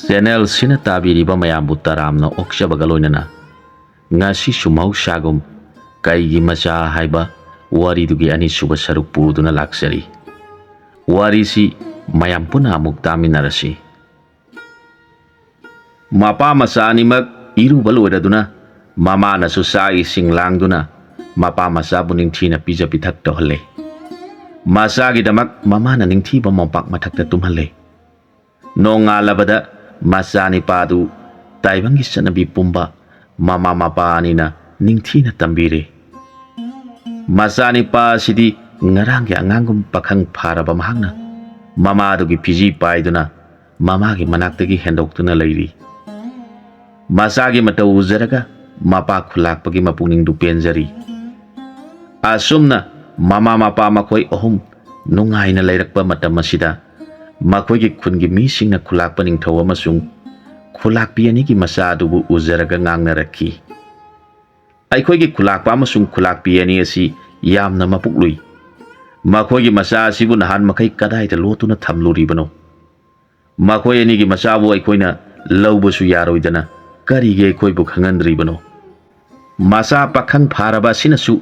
Channel ꯁꯤꯅ ꯇꯥꯕꯤꯔꯤꯕ ꯃꯌꯥꯝꯕꯨ ꯇꯔꯥꯝꯅ ꯑꯣꯛꯆꯕꯒ ꯂꯣꯏꯅꯅ ꯉꯁꯤꯁꯨ ꯃꯍꯧꯁꯥꯒꯨꯝ ꯀꯩꯒꯤ ꯃꯆꯥ ꯍꯥꯏꯕ ꯋꯥꯔꯤꯗꯨꯒꯤ ꯑꯅꯤꯁꯨꯕ ꯁꯔꯨꯛ ꯄꯨꯗꯨꯅ ꯂꯥꯛꯆꯔꯤ꯫ ꯋꯥꯔꯤꯁꯤ ꯃꯌꯥꯝ ꯄꯨꯟꯅ ꯑꯃꯨꯛ ꯇꯥꯃꯤꯟꯅꯔꯁꯤ꯫ ꯃꯄꯥ ꯃꯆꯥ ꯑꯅꯤꯃꯛ ꯏꯔꯨꯕ ꯂꯣꯏꯔꯗꯨꯅ ꯃꯃꯥꯅꯁꯨ ꯆꯥꯛ ꯏꯁꯤꯡ ꯂꯥꯡꯗꯨꯅ ꯃꯄꯥ ꯃꯆꯥꯕꯨ ꯅꯤꯡꯊꯤꯅ ꯄꯤꯖ ꯄꯤꯊꯛ ꯇꯧꯍꯜꯂꯦ꯫ ꯃꯆꯥꯒꯤꯗꯃꯛ ꯃꯃꯥꯅ ꯅꯤꯡꯊꯤꯕ ꯃꯣꯝꯄꯥꯛ ꯃꯊꯛꯇ ꯇꯨꯝꯍꯜꯂꯦ꯫ ꯅꯣꯡꯉꯥꯜꯂꯕꯗ ꯃꯆꯥꯅꯤꯄꯥꯗꯨ ꯇꯥꯏꯕꯪꯒꯤ ꯆꯠꯅꯕꯤ ꯄꯨꯝꯕ ꯃꯃꯥ ꯃꯄꯥ ꯑꯅꯤꯅ ꯅꯤꯡꯊꯤꯅ ꯇꯝꯕꯤꯔꯦ꯫ ꯃꯆꯥꯅꯤꯄꯥ ꯑꯁꯤꯗꯤ ꯉꯔꯥꯡꯒꯤ ꯑꯉꯥꯡꯒꯨꯝ ꯄꯥꯈꯪ ꯐꯥꯔꯕ ꯃꯍꯥꯛꯅ ꯃꯃꯥꯗꯨꯒꯤ ꯐꯤꯖꯤ ꯄꯥꯏꯗꯨꯅ ꯃꯃꯥꯒꯤ ꯃꯅꯥꯛꯇꯒꯤ ꯍꯦꯟꯗꯣꯛꯇꯨꯅ ꯂꯩꯔꯤ꯫ ꯃꯆꯥꯒꯤ ꯃꯇꯧ ꯎꯖꯔꯒ ꯃꯄꯥ ꯈꯨꯜꯂꯥꯛꯄꯒꯤ ꯃꯄꯨꯛꯅꯤꯡꯗꯨ ꯄꯦꯟꯖꯔꯤ꯫ ꯑꯁꯨꯝꯅ ꯃꯃꯥ ꯃꯄꯥ ꯃꯈꯣꯏ ꯑꯍꯨꯝ ꯅꯨꯡꯉꯥꯏꯅ ꯂꯩꯔꯛꯄ ꯃꯇꯝ ꯑꯁꯤꯗ ꯃꯈꯣꯏꯒꯤ ꯈꯨꯟꯒꯤ ꯃꯤꯁꯤꯡꯅ ꯈꯨꯜꯂꯥꯛꯄ ꯅꯤꯡꯊꯧ ꯑꯃꯁꯨꯡ ꯈꯨꯜꯂꯥꯛꯄꯤ ꯑꯅꯤꯒꯤ ꯃꯆꯥ ꯑꯗꯨꯕꯨ ꯎꯖꯔꯒ ꯉꯥꯡꯅꯔꯛꯈꯤ꯫ ꯑꯩꯈꯣꯏꯒꯤ ꯈꯨꯜꯂꯥꯛꯄ ꯑꯃꯁꯨꯡ ꯈꯨꯜꯂꯥꯛꯄꯤ ꯑꯅꯤ ꯑꯁꯤ ꯌꯥꯝꯅ ꯃꯄꯨꯛ ꯂꯨꯏ꯫ ꯃꯈꯣꯏꯒꯤ ꯃꯆꯥ ꯑꯁꯤꯕꯨ ꯅꯍꯥꯟ ꯃꯈꯩ ꯀꯗꯥꯏꯗ ꯂꯣꯠꯇꯨꯅ ꯊꯝꯂꯨꯔꯤꯕꯅꯣ? ꯃꯈꯣꯏ ꯑꯅꯤꯒꯤ ꯃꯆꯥꯕꯨ ꯑꯩꯈꯣꯏꯅ ꯂꯧꯕꯁꯨ ꯌꯥꯔꯣꯏꯗꯅ ꯀꯔꯤꯒꯤ ꯑꯩꯈꯣꯏꯕꯨ ꯈꯪꯍꯟꯗ꯭ꯔꯤꯕꯅꯣ? ꯃꯆꯥ ꯄꯥꯈꯪ ꯐꯥꯔꯕ ꯑꯁꯤꯅꯁꯨ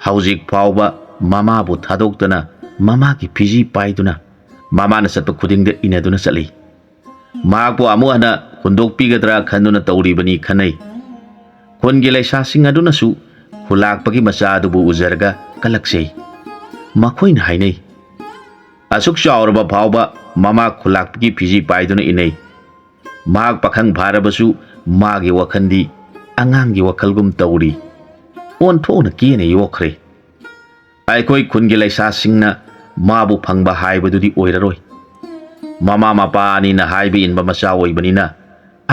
ꯍꯧꯖꯤꯛ ꯐꯥꯎꯕ ꯃꯃꯥꯕꯨ ꯊꯥꯗꯣꯛꯇꯅ ꯃꯃꯥꯒꯤ ꯐꯤꯖꯤ ꯄꯥꯏꯗꯨꯅ ꯃꯃꯥꯅ ꯆꯠꯄ ꯈꯨꯗꯤꯡꯗ ꯏꯟꯅꯗꯨꯅ ꯆꯠꯂꯤ꯫ ꯃꯍꯥꯛꯄꯨ ꯑꯃꯨꯛ ꯍꯟꯅ ꯍꯨꯟꯗꯣꯛꯄꯤꯒꯗ꯭ꯔꯥ ꯈꯟꯗꯨꯅ ꯇꯧꯔꯤꯕꯅꯤ ꯈꯟꯅꯩ꯫ ꯈꯨꯟꯒꯤ ꯂꯩꯁꯥꯁꯤꯡ ꯑꯗꯨꯅꯁꯨ ꯈꯨꯜꯂꯥꯛꯄꯒꯤ ꯃꯆꯥ ꯑꯗꯨꯕꯨ ꯎꯖꯔꯒ ꯀꯜꯂꯛꯆꯩ꯫ ꯃꯈꯣꯏꯅ ꯍꯥꯏꯅꯩ, ꯑꯁꯨꯛ ꯆꯥꯎꯔꯕ ꯐꯥꯎꯕ ꯃꯃꯥ ꯈꯨꯜꯂꯥꯛꯄꯒꯤ ꯐꯤꯖꯤ ꯄꯥꯏꯗꯨꯅ ꯏꯟꯅꯩ꯫ ꯃꯍꯥꯛ ꯄꯥꯈꯪ ꯐꯥꯔꯕꯁꯨ ꯃꯥꯒꯤ ꯋꯥꯈꯜꯗꯤ ꯑꯉꯥꯡꯒꯤ ꯋꯥꯈꯜꯒꯨꯝ ꯇꯧꯔꯤ꯫ ꯑꯣꯟꯊꯣꯛꯅ ꯀꯦꯅ ꯌꯣꯛꯈ꯭ꯔꯦ꯫ ꯑꯩꯈꯣꯏ ꯈꯨꯟꯒꯤ ꯂꯩꯁꯥꯁꯤꯡꯅ ꯃꯥꯕꯨ ꯐꯪꯕ ꯍꯥꯏꯕꯗꯨꯗꯤ ꯑꯣꯏꯔꯔꯣꯏ꯫ ꯃꯃꯥ ꯃꯄꯥ ꯑꯅꯤꯅ ꯍꯥꯏꯕ ꯏꯟꯕ ꯃꯆꯥ ꯑꯣꯏꯕꯅꯤꯅ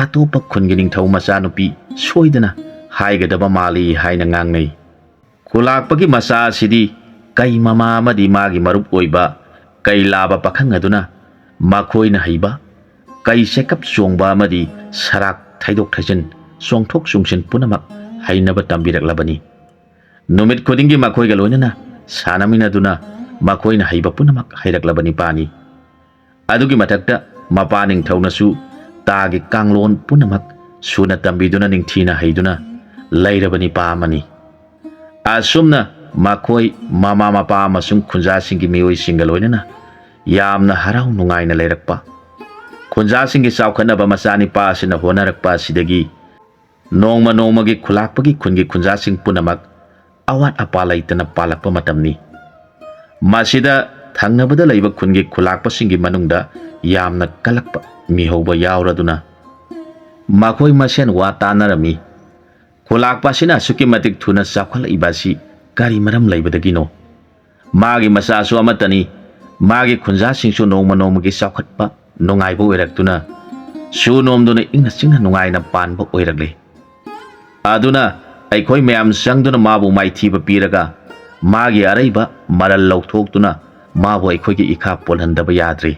ꯑꯇꯣꯞꯄ ꯈꯨꯟꯒꯤ ꯅꯤꯡꯊꯧ ꯃꯆꯥꯅꯨꯄꯤ ꯁꯣꯏꯗꯅ ꯍꯥꯏꯒꯗꯕ ꯃꯥꯜꯂꯤ ꯍꯥꯏꯅ ꯉꯥꯡꯅꯩ꯫ ꯈꯨꯜꯂꯥꯛꯄꯒꯤ ꯃꯆꯥ ꯑꯁꯤꯗꯤ ꯀꯩ ꯃꯃꯥ ꯑꯃꯗꯤ ꯃꯥꯒꯤ ꯃꯔꯨꯞ ꯑꯣꯏꯕ ꯀꯩ ꯂꯥꯕ ꯄꯥꯈꯪ ꯑꯗꯨꯅ ꯃꯈꯣꯏꯅ ꯍꯩꯕ ꯀꯩ ꯆꯦꯀꯞ ꯆꯣꯡꯕ ꯑꯃꯗꯤ ꯁꯔꯥꯛ ꯊꯩꯗꯣꯛ ꯊꯩꯖꯤꯟ ꯆꯣꯡꯊꯣꯛ ꯆꯣꯡꯁꯤꯟ ꯄꯨꯝꯅꯃꯛ ꯍꯩꯅꯕ ꯇꯝꯕꯤꯔꯛꯂꯕꯅꯤ꯫ ꯅꯨꯃꯤꯠ ꯈꯨꯗꯤꯡꯒꯤ ꯃꯈꯣꯏꯒ ꯂꯣꯏꯅꯅ ꯁꯥꯟꯅꯃꯤꯟꯅꯗꯨꯅ ꯃꯈꯣꯏꯅ ꯍꯩꯕ ꯄꯨꯝꯅꯃꯛ ꯍꯩꯔꯛꯂꯕ ꯅꯤꯄꯥꯅꯤ꯫ ꯑꯗꯨꯒꯤ ꯃꯊꯛꯇ ꯃꯄꯥ ꯅꯤꯡꯊꯧꯅꯁꯨ ꯇꯥꯒꯤ ꯀꯥꯡꯂꯣꯟ ꯄꯨꯝꯅꯃꯛ ꯁꯨꯅ ꯇꯝꯕꯤꯗꯨꯅ ꯅꯤꯡꯊꯤꯅ ꯍꯩꯗꯨꯅ ꯂꯩꯔꯕ ꯅꯤꯄꯥ ꯑꯃꯅꯤ꯫ ꯑꯁꯨꯝꯅ ꯃꯈꯣꯏ ꯃꯃꯥ ꯃꯄꯥ ꯑꯃꯁꯨꯡ ꯈꯨꯟꯖꯥꯁꯤꯡꯒꯤ ꯃꯤꯑꯣꯏꯁꯤꯡꯒ ꯂꯣꯏꯅꯅ ꯌꯥꯝꯅ ꯍꯔꯥꯎ ꯅꯨꯡꯉꯥꯏꯅ ꯂꯩꯔꯛꯄ, ꯈꯨꯟꯖꯥꯁꯤꯡꯒꯤ ꯆꯥꯎꯈꯠꯅꯕ ꯃꯆꯥꯅꯤꯄꯥ ꯑꯁꯤꯅ ꯍꯣꯠꯅꯔꯛꯄ ꯑꯁꯤꯗꯒꯤ ꯅꯣꯡꯃ ꯅꯣꯡꯃꯒꯤ ꯈꯨꯜꯂꯥꯛꯄꯒꯤ ꯈꯨꯟꯒꯤ ꯈꯨꯟꯖꯥꯁꯤꯡ ꯄꯨꯝꯅꯃꯛ ꯑꯋꯥꯠ ꯑꯄꯥ ꯂꯩꯇꯅ ꯄꯥꯜꯂꯛꯄ ꯃꯇꯝꯅꯤ꯫ ꯃꯁꯤꯗ ꯊꯪꯅꯕꯗ ꯂꯩꯕ ꯈꯨꯟꯒꯤ ꯈꯨꯜꯂꯥꯛꯄꯁꯤꯡꯒꯤ ꯃꯅꯨꯡꯗ ꯌꯥꯝꯅ ꯀꯜꯂꯛꯄ ꯃꯤꯍꯧꯕ ꯌꯥꯎꯔꯗꯨꯅ ꯃꯈꯣꯏ ꯃꯁꯦꯟ ꯋꯥ ꯇꯥꯟꯅꯔꯝꯃꯤ꯫ ꯈꯨꯜꯂꯥꯛꯄ ꯑꯁꯤꯅ ꯑꯁꯨꯛꯀꯤ ꯃꯇꯤꯛ ꯊꯨꯅ ꯆꯥꯎꯈꯠꯂꯛꯏꯕ ꯑꯁꯤ ꯀꯔꯤ ꯃꯔꯝ ꯂꯩꯕꯗꯒꯤꯅꯣ? ꯃꯥꯒꯤ ꯃꯆꯥꯁꯨ ꯑꯃꯠꯇꯅꯤ꯫ ꯃꯥꯒꯤ ꯈꯨꯟꯖꯥꯁꯤꯡꯁꯨ ꯅꯣꯡꯃ ꯅꯣꯡꯃꯒꯤ ꯆꯥꯎꯈꯠꯄ ꯅꯨꯡꯉꯥꯏꯕ ꯑꯣꯏꯔꯛꯇꯨꯅ ꯁꯨ ꯅꯣꯝꯗꯨꯅ ꯏꯪꯅ ꯆꯤꯡꯅ ꯅꯨꯡꯉꯥꯏꯅ ꯄꯥꯟꯕ ꯑꯣꯏꯔꯛꯂꯦ꯫ ꯑꯗꯨꯅ ꯑꯩꯈꯣꯏ ꯃꯌꯥꯝ ꯆꯪꯗꯨꯅ ꯃꯥꯕꯨ ꯃꯥꯏꯊꯤꯕ ꯄꯤꯔꯒ ꯃꯥꯒꯤ ꯑꯔꯩꯕ ꯃꯔꯜ ꯂꯧꯊꯣꯛꯇꯨꯅ ꯃꯥꯕꯨ ꯑꯩꯈꯣꯏꯒꯤ ꯏꯈꯥ ꯄꯣꯜꯍꯟꯗꯕ ꯌꯥꯗ꯭ꯔꯦ꯫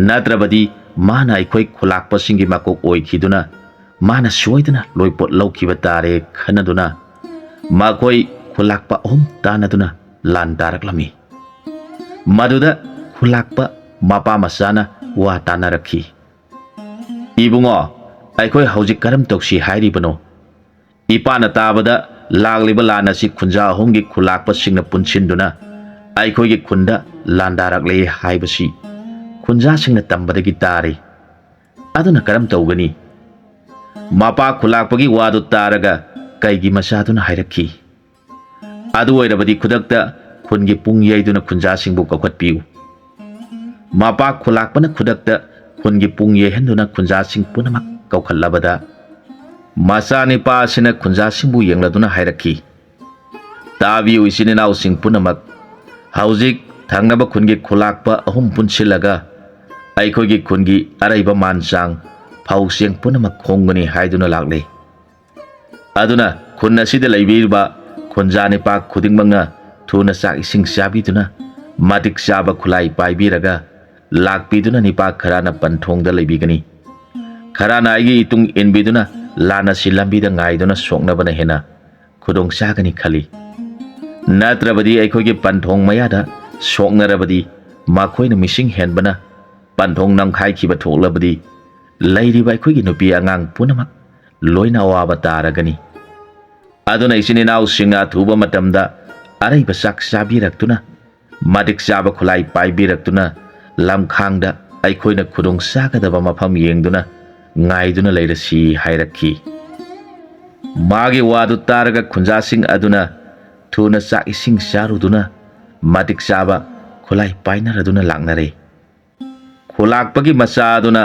ꯅꯠꯇ꯭ꯔꯕꯗꯤ ꯃꯥꯅ ꯑꯩꯈꯣꯏ ꯈꯨꯜꯂꯥꯛꯄꯁꯤꯡꯒꯤ ꯃꯀꯣꯛ ꯑꯣꯏꯈꯤꯗꯨꯅ ꯃꯥꯅ ꯁꯣꯏꯗꯅ ꯂꯣꯏꯄꯣꯠ ꯂꯧꯈꯤꯕ ꯇꯥꯔꯦ ꯈꯟꯅꯗꯨꯅ ꯃꯈꯣꯏ ꯈꯨꯜꯂꯥꯛꯄ ꯑꯍꯨꯝ ꯇꯥꯟꯅꯗꯨꯅ ꯂꯥꯟ ꯇꯥꯔꯛꯂꯝꯃꯤ꯫ ꯃꯗꯨꯗ ꯈꯨꯜꯂꯥꯛꯄ ꯃꯄꯥ ꯃꯆꯥꯅ ꯋꯥ ꯇꯥꯟꯅꯔꯛꯈꯤ꯫ ꯏꯕꯨꯡꯉꯣ, ꯑꯩꯈꯣꯏ ꯍꯧꯖꯤꯛ ꯀꯔꯝ ꯇꯧꯁꯤ ꯍꯥꯏꯔꯤꯕꯅꯣ? ꯏꯄꯥꯅ ꯇꯥꯕꯗ ꯂꯥꯛꯂꯤꯕ ꯂꯥꯟ ꯑꯁꯤ ꯈꯨꯟꯖꯥ ꯑꯍꯨꯝꯒꯤ ꯈꯨꯜꯂꯥꯛꯄꯁꯤꯡꯅ ꯄꯨꯟꯁꯤꯟꯗꯨꯅ ꯑꯩꯈꯣꯏꯒꯤ ꯈꯨꯟꯗ ꯂꯥꯟꯗꯥꯔꯛꯂꯦ ꯍꯥꯏꯕꯁꯤ ꯈꯨꯟꯖꯥꯁꯤꯡꯅ ꯇꯝꯕꯗꯒꯤ ꯇꯥꯔꯦ꯫ ꯑꯗꯨꯅ ꯀꯔꯝ ꯇꯧꯒꯅꯤ? ꯃꯄꯥ ꯈꯨꯜꯂꯥꯛꯄꯒꯤ ꯋꯥꯗꯨ ꯇꯥꯔꯒ ꯀꯩꯒꯤ ꯃꯆꯥꯗꯨꯅ ꯍꯥꯏꯔꯛꯈꯤ, ꯑꯗꯨ ꯑꯣꯏꯔꯕꯗꯤ ꯈꯨꯗꯛꯇ ꯈꯨꯟꯒꯤ ꯄꯨꯡ ꯌꯩꯗꯨꯅ ꯈꯨꯟꯖꯥꯁꯤꯡꯕꯨ ꯀꯧꯈꯠꯄꯤꯌꯨ꯫ ꯃꯄꯥ ꯈꯨꯜꯂꯥꯛꯄꯅ ꯈꯨꯗꯛꯇ ꯈꯨꯟꯒꯤ ꯄꯨꯡ ꯌꯩꯍꯟꯗꯨꯅ ꯈꯨꯟꯖꯥꯁꯤꯡ ꯄꯨꯝꯅꯃꯛ ꯀꯧꯈꯠꯂꯕꯗ ꯃꯆꯥꯅꯤꯄꯥ ꯑꯁꯤꯅ ꯈꯨꯟꯖꯥꯁꯤꯡꯕꯨ ꯌꯦꯡꯂꯗꯨꯅ ꯍꯥꯏꯔꯛꯈꯤ, ꯇꯥꯕꯤꯌꯨ ꯏꯆꯤꯟ ꯏꯅꯥꯎꯁꯤꯡ ꯄꯨꯝꯅꯃꯛ, ꯍꯧꯖꯤꯛ ꯊꯪꯅꯕ ꯈꯨꯟꯒꯤ ꯈꯨꯜꯂꯥꯛꯄ ꯑꯍꯨꯝ ꯄꯨꯟꯁꯤꯜꯂꯒ ꯑꯩꯈꯣꯏꯒꯤ ꯈꯨꯟꯒꯤ ꯑꯔꯩꯕ ꯃꯥꯟꯆꯥꯡ ꯐꯧ ꯆꯦꯡ ꯄꯨꯝꯅꯃꯛ ꯈꯣꯝꯒꯅꯤ ꯍꯥꯏꯗꯨꯅ ꯂꯥꯛꯂꯦ꯫ ꯑꯗꯨꯅ ꯈꯨꯟ ꯑꯁꯤꯗ ꯂꯩꯕꯤꯔꯤꯕ ꯈꯨꯟꯖꯥ ꯅꯤꯄꯥ ꯈꯨꯗꯤꯡꯃꯛꯅ ꯊꯨꯅ ꯆꯥꯛ ꯏꯁꯤꯡ ꯆꯥꯕꯤꯗꯨꯅ ꯃꯇꯤꯛ ꯆꯥꯕ ꯈꯨꯠꯂꯥꯏ ꯄꯥꯏꯕꯤꯔꯒ ꯂꯥꯛꯄꯤꯗꯨꯅ ꯅꯤꯄꯥ ꯈꯔꯅ ꯄꯟꯊꯣꯡꯗ ꯂꯩꯕꯤꯒꯅꯤ, ꯈꯔꯅ ꯑꯩꯒꯤ ꯏꯇꯨꯡ ꯏꯟꯕꯤꯗꯨꯅ ꯂꯥꯟ ꯑꯁꯤ ꯂꯝꯕꯤꯗ ꯉꯥꯏꯗꯨꯅ ꯁꯣꯛꯅꯕꯅ ꯍꯦꯟꯅ ꯈꯨꯗꯣꯡ ꯆꯥꯒꯅꯤ ꯈꯜꯂꯤ꯫ ꯅꯠꯇ꯭ꯔꯕꯗꯤ ꯑꯩꯈꯣꯏꯒꯤ ꯄꯟꯊꯣꯡ ꯃꯌꯥꯗ ꯁꯣꯛꯅꯔꯕꯗꯤ ꯃꯈꯣꯏꯅ ꯃꯤꯁꯤꯡ ꯍꯦꯟꯕꯅ ꯄꯟꯊꯣꯡ ꯅꯝꯈꯥꯏꯈꯤꯕ ꯊꯣꯛꯂꯕꯗꯤ ꯂꯩꯔꯤꯕ ꯑꯩꯈꯣꯏꯒꯤ ꯅꯨꯄꯤ ꯑꯉꯥꯡ ꯄꯨꯝꯅꯃꯛ ꯂꯣꯏꯅ ꯑꯋꯥꯕ ꯇꯥꯔꯒꯅꯤ꯫ ꯑꯗꯨꯅ ꯏꯆꯤꯟ ꯏꯅꯥꯎꯁꯤꯡꯅ ꯑꯊꯨꯕ ꯃꯇꯝꯗ ꯑꯔꯩꯕ ꯆꯥꯛ ꯆꯥꯕꯤꯔꯛꯇꯨꯅ ꯃꯇꯤꯛ ꯆꯥꯕ ꯈꯨꯠꯂꯥꯏ ꯄꯥꯏꯕꯤꯔꯛꯇꯨꯅ ꯂꯝꯈꯥꯡꯗ ꯑꯩꯈꯣꯏꯅ ꯈꯨꯗꯣꯡ ꯆꯥꯒꯗꯕ ꯃꯐꯝ ꯌꯦꯡꯗꯨꯅ ꯉꯥꯏꯗꯨꯅ ꯂꯩꯔꯁꯤ ꯍꯥꯏꯔꯛꯈꯤ꯫ ꯃꯥꯒꯤ ꯋꯥꯗꯨ ꯇꯥꯔꯒ ꯈꯨꯟꯖꯥꯁꯤꯡ ꯑꯗꯨꯅ ꯊꯨꯅ ꯆꯥꯛ ꯏꯁꯤꯡ ꯆꯥꯔꯨꯗꯨꯅ ꯃꯇꯤꯛ ꯆꯥꯕ ꯈꯨꯠꯂꯥꯏ ꯄꯥꯏꯅꯔꯗꯨꯅ ꯂꯥꯛꯅꯔꯦ꯫ ꯈꯨꯂꯥꯛꯄꯒꯤ ꯃꯆꯥ ꯑꯗꯨꯅ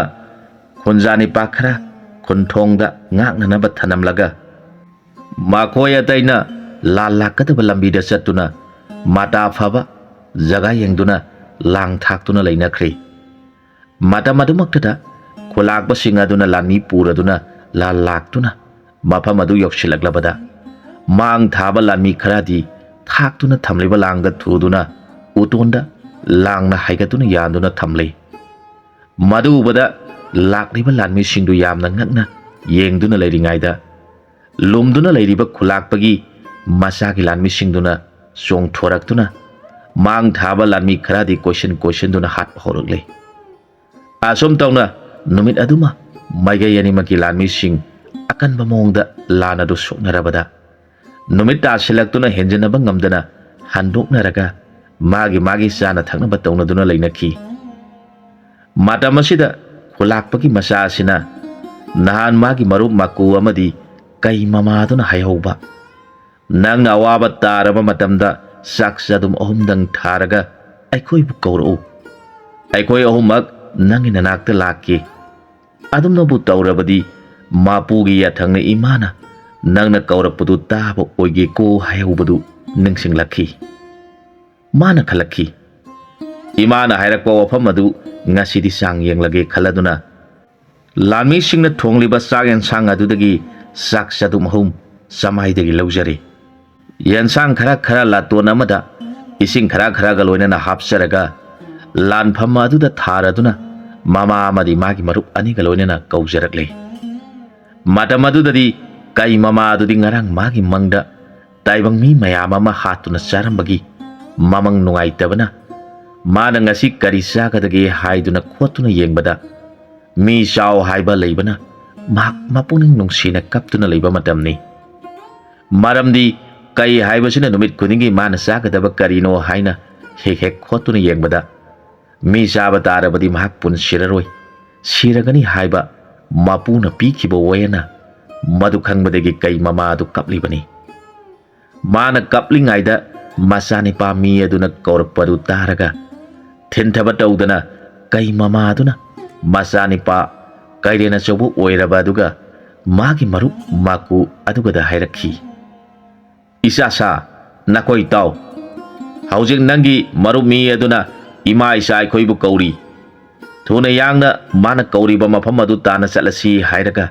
ꯈꯨꯟꯖꯥ ꯅꯤꯄꯥ ꯈꯔ ꯈꯨꯟꯊꯣꯡꯗ ꯉꯥꯛꯅꯅꯕ ꯊꯅꯝꯂꯒ ꯃꯈꯣꯏ ꯑꯇꯩꯅ ꯂꯥꯟ ꯂꯥꯛꯀꯗꯕ ꯂꯝꯕꯤꯗ ꯆꯠꯇꯨꯅ ꯃꯇꯥ ꯐꯕ ꯖꯒꯥ ꯌꯦꯡꯗꯨꯅ ꯂꯥꯡ ꯊꯥꯛꯇꯨꯅ ꯂꯩꯅꯈ꯭ꯔꯦ꯫ ꯃꯇꯝ ꯑꯗꯨꯃꯛꯇꯗ ꯈꯨꯂꯥꯛꯄꯁꯤꯡ ꯑꯗꯨꯅ ꯂꯥꯟꯃꯤ ꯄꯨꯔꯗꯨꯅ ꯂꯥꯟ ꯂꯥꯛꯇꯨꯅ ꯃꯐꯝ ꯑꯗꯨ ꯌꯧꯁꯤꯜꯂꯛꯂꯕꯗ ꯃꯥꯡ ꯊꯥꯕ ꯂꯥꯟꯃꯤ ꯈꯔꯗꯤ ꯊꯥꯛꯇꯨꯅ ꯊꯝꯂꯤꯕ ꯂꯥꯡꯗ ꯊꯨꯗꯨꯅ ꯎꯇꯣꯟꯗ ꯂꯥꯡꯅ ꯍꯥꯏꯒꯠꯇꯨꯅ ꯌꯥꯟꯗꯨꯅ ꯊꯝꯂꯦ꯫ ꯃꯗꯨ ꯎꯕꯗ ꯂꯥꯛꯂꯤꯕ ꯂꯥꯟꯃꯤꯁꯤꯡꯗꯨ ꯌꯥꯝꯅ ꯉꯛꯅ ꯌꯦꯡꯗꯨꯅ ꯂꯩꯔꯤꯉꯩꯗ ꯂꯨꯝꯗꯨꯅ ꯂꯩꯔꯤꯕ ꯈꯨꯂꯥꯛꯄꯒꯤ ꯃꯆꯥꯒꯤ ꯂꯥꯟꯃꯤꯁꯤꯡꯗꯨꯅ ꯆꯣꯡꯊꯣꯔꯛꯇꯨꯅ ꯃꯥꯡ ꯊꯥꯕ ꯂꯥꯟꯃꯤ ꯈꯔꯗꯤ ꯀꯣꯏꯁꯤꯟꯗꯨꯅ ꯍꯥꯠꯄ ꯍꯧꯔꯛꯂꯦ꯫ ꯑꯁꯨꯝ ꯇꯧꯅ ꯅꯨꯃꯤꯠ ꯑꯗꯨꯃ ꯃꯥꯏꯀꯩ ꯑꯅꯤꯃꯛꯀꯤ ꯂꯥꯟꯃꯤꯁꯤꯡ ꯑꯀꯟꯕ ꯃꯑꯣꯡꯗ ꯂꯥꯟ ꯑꯗꯨ ꯁꯣꯛꯅꯔꯕꯗ ꯅꯨꯃꯤꯠ ꯇꯥꯁꯤꯜꯂꯛꯇꯨꯅ ꯍꯦꯟꯖꯤꯟꯅꯕ ꯉꯝꯗꯅ ꯍꯟꯗꯣꯛꯅꯔꯒ ꯃꯥꯒꯤ ꯆꯥꯅ ꯊꯛꯅꯕ ꯇꯧꯅꯗꯨꯅ ꯂꯩꯅꯈꯤ꯫ ꯃꯇꯝ ꯑꯁꯤꯗ ꯈꯨꯂꯥꯛꯄꯒꯤ ꯃꯆꯥ ꯑꯁꯤꯅ ꯅꯍꯥꯟ ꯃꯥꯒꯤ ꯃꯔꯨꯞ ꯃꯀꯨ ꯑꯃꯗꯤ ꯀꯩ ꯃꯃꯥꯗꯨꯅ ꯍꯥꯏꯍꯧꯕ ꯅꯪꯅ ꯑꯋꯥꯕ ꯇꯥꯔꯕ ꯃꯇꯝꯗ ꯆꯥꯛ ꯆꯥꯗꯨꯝ ꯑꯍꯨꯝꯗꯪ ꯊꯥꯔꯒ ꯑꯩꯈꯣꯏꯕꯨ ꯀꯧꯔꯛꯎ, ꯑꯩꯈꯣꯏ ꯑꯍꯨꯝꯃꯛ ꯅꯪꯒꯤ ꯅꯅꯥꯛꯇ ꯂꯥꯛꯀꯦ, ꯑꯗꯨꯝꯅꯕꯨ ꯇꯧꯔꯕꯗꯤ ꯃꯄꯨꯒꯤ ꯌꯥꯊꯪꯅ ꯏꯃꯥꯅ ꯅꯪꯅ ꯀꯧꯔꯛꯄꯗꯨ ꯇꯥꯕ ꯑꯣꯏꯒꯦꯀꯣ ꯍꯥꯏꯍꯧꯕꯗꯨ ꯅꯤꯡꯁꯤꯡꯂꯛꯈꯤ꯫ ꯃꯥꯅ ꯈꯜꯂꯛꯈꯤ, ꯏꯃꯥꯅ ꯍꯥꯏꯔꯛꯄ ꯋꯥꯐꯝ ꯑꯗꯨ ꯉꯁꯤꯗꯤ ꯆꯥꯡ ꯌꯦꯡꯂꯒꯦ ꯈꯜꯂꯗꯨꯅ ꯂꯥꯟꯃꯤꯁꯤꯡꯅ ꯊꯣꯡꯂꯤꯕ ꯆꯥꯛ ꯌꯦꯟꯁꯥꯡ ꯑꯗꯨꯗꯒꯤ ꯆꯥꯛ ꯆꯥꯗꯨꯝ ꯑꯍꯨꯝ ꯆꯃꯥꯏꯗꯒꯤ ꯂꯧꯖꯔꯦ꯫ ꯌꯦꯟꯁꯥꯡ ꯈꯔ ꯂꯥꯇꯣꯟ ꯑꯃꯗ ꯏꯁꯤꯡ ꯈꯔꯒ ꯂꯣꯏꯅꯅ ꯍꯥꯞꯆꯔꯒ ꯂꯥꯟꯐꯝ ꯑꯗꯨꯗ ꯊꯥꯔꯗꯨꯅ ꯃꯃꯥ ꯑꯃꯗꯤ ꯃꯥꯒꯤ ꯃꯔꯨꯞ ꯑꯅꯤꯒ ꯂꯣꯏꯅꯅ ꯀꯧꯖꯔꯛꯂꯦ꯫ ꯃꯇꯝ ꯑꯗꯨꯗꯗꯤ ꯀꯩ ꯃꯃꯥ ꯑꯗꯨꯗꯤ ꯉꯔꯥꯡ ꯃꯥꯒꯤ ꯃꯪꯗ ꯇꯥꯏꯕꯪ ꯃꯤ ꯃꯌꯥꯝ ꯑꯃ ꯍꯥꯠꯇꯨꯅ ꯆꯥꯔꯝꯕꯒꯤ ꯃꯃꯪ ꯅꯨꯡꯉꯥꯏꯇꯕꯅ ꯃꯥꯅ ꯉꯁꯤ ꯀꯔꯤ ꯆꯥꯒꯗꯒꯦ ꯍꯥꯏꯗꯨꯅ ꯈꯣꯠꯇꯨꯅ ꯌꯦꯡꯕꯗ ꯃꯤ ꯆꯥꯎ ꯍꯥꯏꯕ ꯂꯩꯕꯅ ꯃꯍꯥꯛ ꯃꯄꯨꯛꯅꯤꯡ ꯅꯨꯡꯁꯤꯅ ꯀꯞꯇꯨꯅ ꯂꯩꯕ ꯃꯇꯝꯅꯤ꯫ ꯃꯔꯝꯗꯤ ꯀꯩ ꯍꯥꯏꯕꯁꯤꯅ ꯅꯨꯃꯤꯠ ꯈꯨꯗꯤꯡꯒꯤ ꯃꯥꯅ ꯆꯥꯒꯗꯕ ꯀꯔꯤꯅꯣ ꯍꯥꯏꯅ ꯍꯦꯛ ꯈꯣꯠꯇꯨꯅ ꯌꯦꯡꯕꯗ ꯃꯤ ꯆꯥꯕ ꯇꯥꯔꯕꯗꯤ ꯃꯍꯥꯛ ꯄꯨꯟꯁꯤꯔꯔꯣꯏ, ꯁꯤꯔꯒꯅꯤ ꯍꯥꯏꯕ ꯃꯄꯨꯅ ꯄꯤꯈꯤꯕ ꯋꯥꯌꯦꯜꯅ ꯃꯗꯨ ꯈꯪꯕꯗꯒꯤ ꯀꯩ ꯃꯃꯥ ꯑꯗꯨ ꯀꯞꯂꯤꯕꯅꯤ꯫ ꯃꯥꯅ ꯀꯞꯂꯤꯉꯩꯗ ꯃꯆꯥꯅꯤꯄꯥ ꯃꯤ ꯑꯗꯨꯅ ꯀꯧꯔꯛꯄꯗꯨ ꯇꯥꯔꯒ ꯊꯤꯟꯊꯕ ꯇꯧꯗꯅ ꯀꯩ ꯃꯃꯥ ꯑꯗꯨꯅ ꯃꯆꯥꯅꯤꯄꯥ ꯀꯩꯔꯦꯟ ꯑꯆꯧꯕ ꯑꯣꯏꯔꯕ ꯑꯗꯨꯒ ꯃꯥꯒꯤ ꯃꯔꯨꯞ ꯃꯀꯨ ꯑꯗꯨꯒꯗ ꯍꯥꯏꯔꯛꯈꯤ, ꯏꯆꯥꯁꯥ, ꯅꯈꯣꯏ ꯇꯥꯎ, ꯍꯧꯖꯤꯛ ꯅꯪꯒꯤ ꯃꯔꯨꯞ ꯃꯤ ꯑꯗꯨꯅ ꯏꯃꯥ ꯏꯆꯥ ꯑꯩꯈꯣꯏꯕꯨ ꯀꯧꯔꯤ, ꯊꯨꯅ ꯌꯥꯡꯅ ꯃꯥꯅ ꯀꯧꯔꯤꯕ ꯃꯐꯝ ꯑꯗꯨ ꯇꯥꯅ ꯆꯠꯂꯁꯤ ꯍꯥꯏꯔꯒ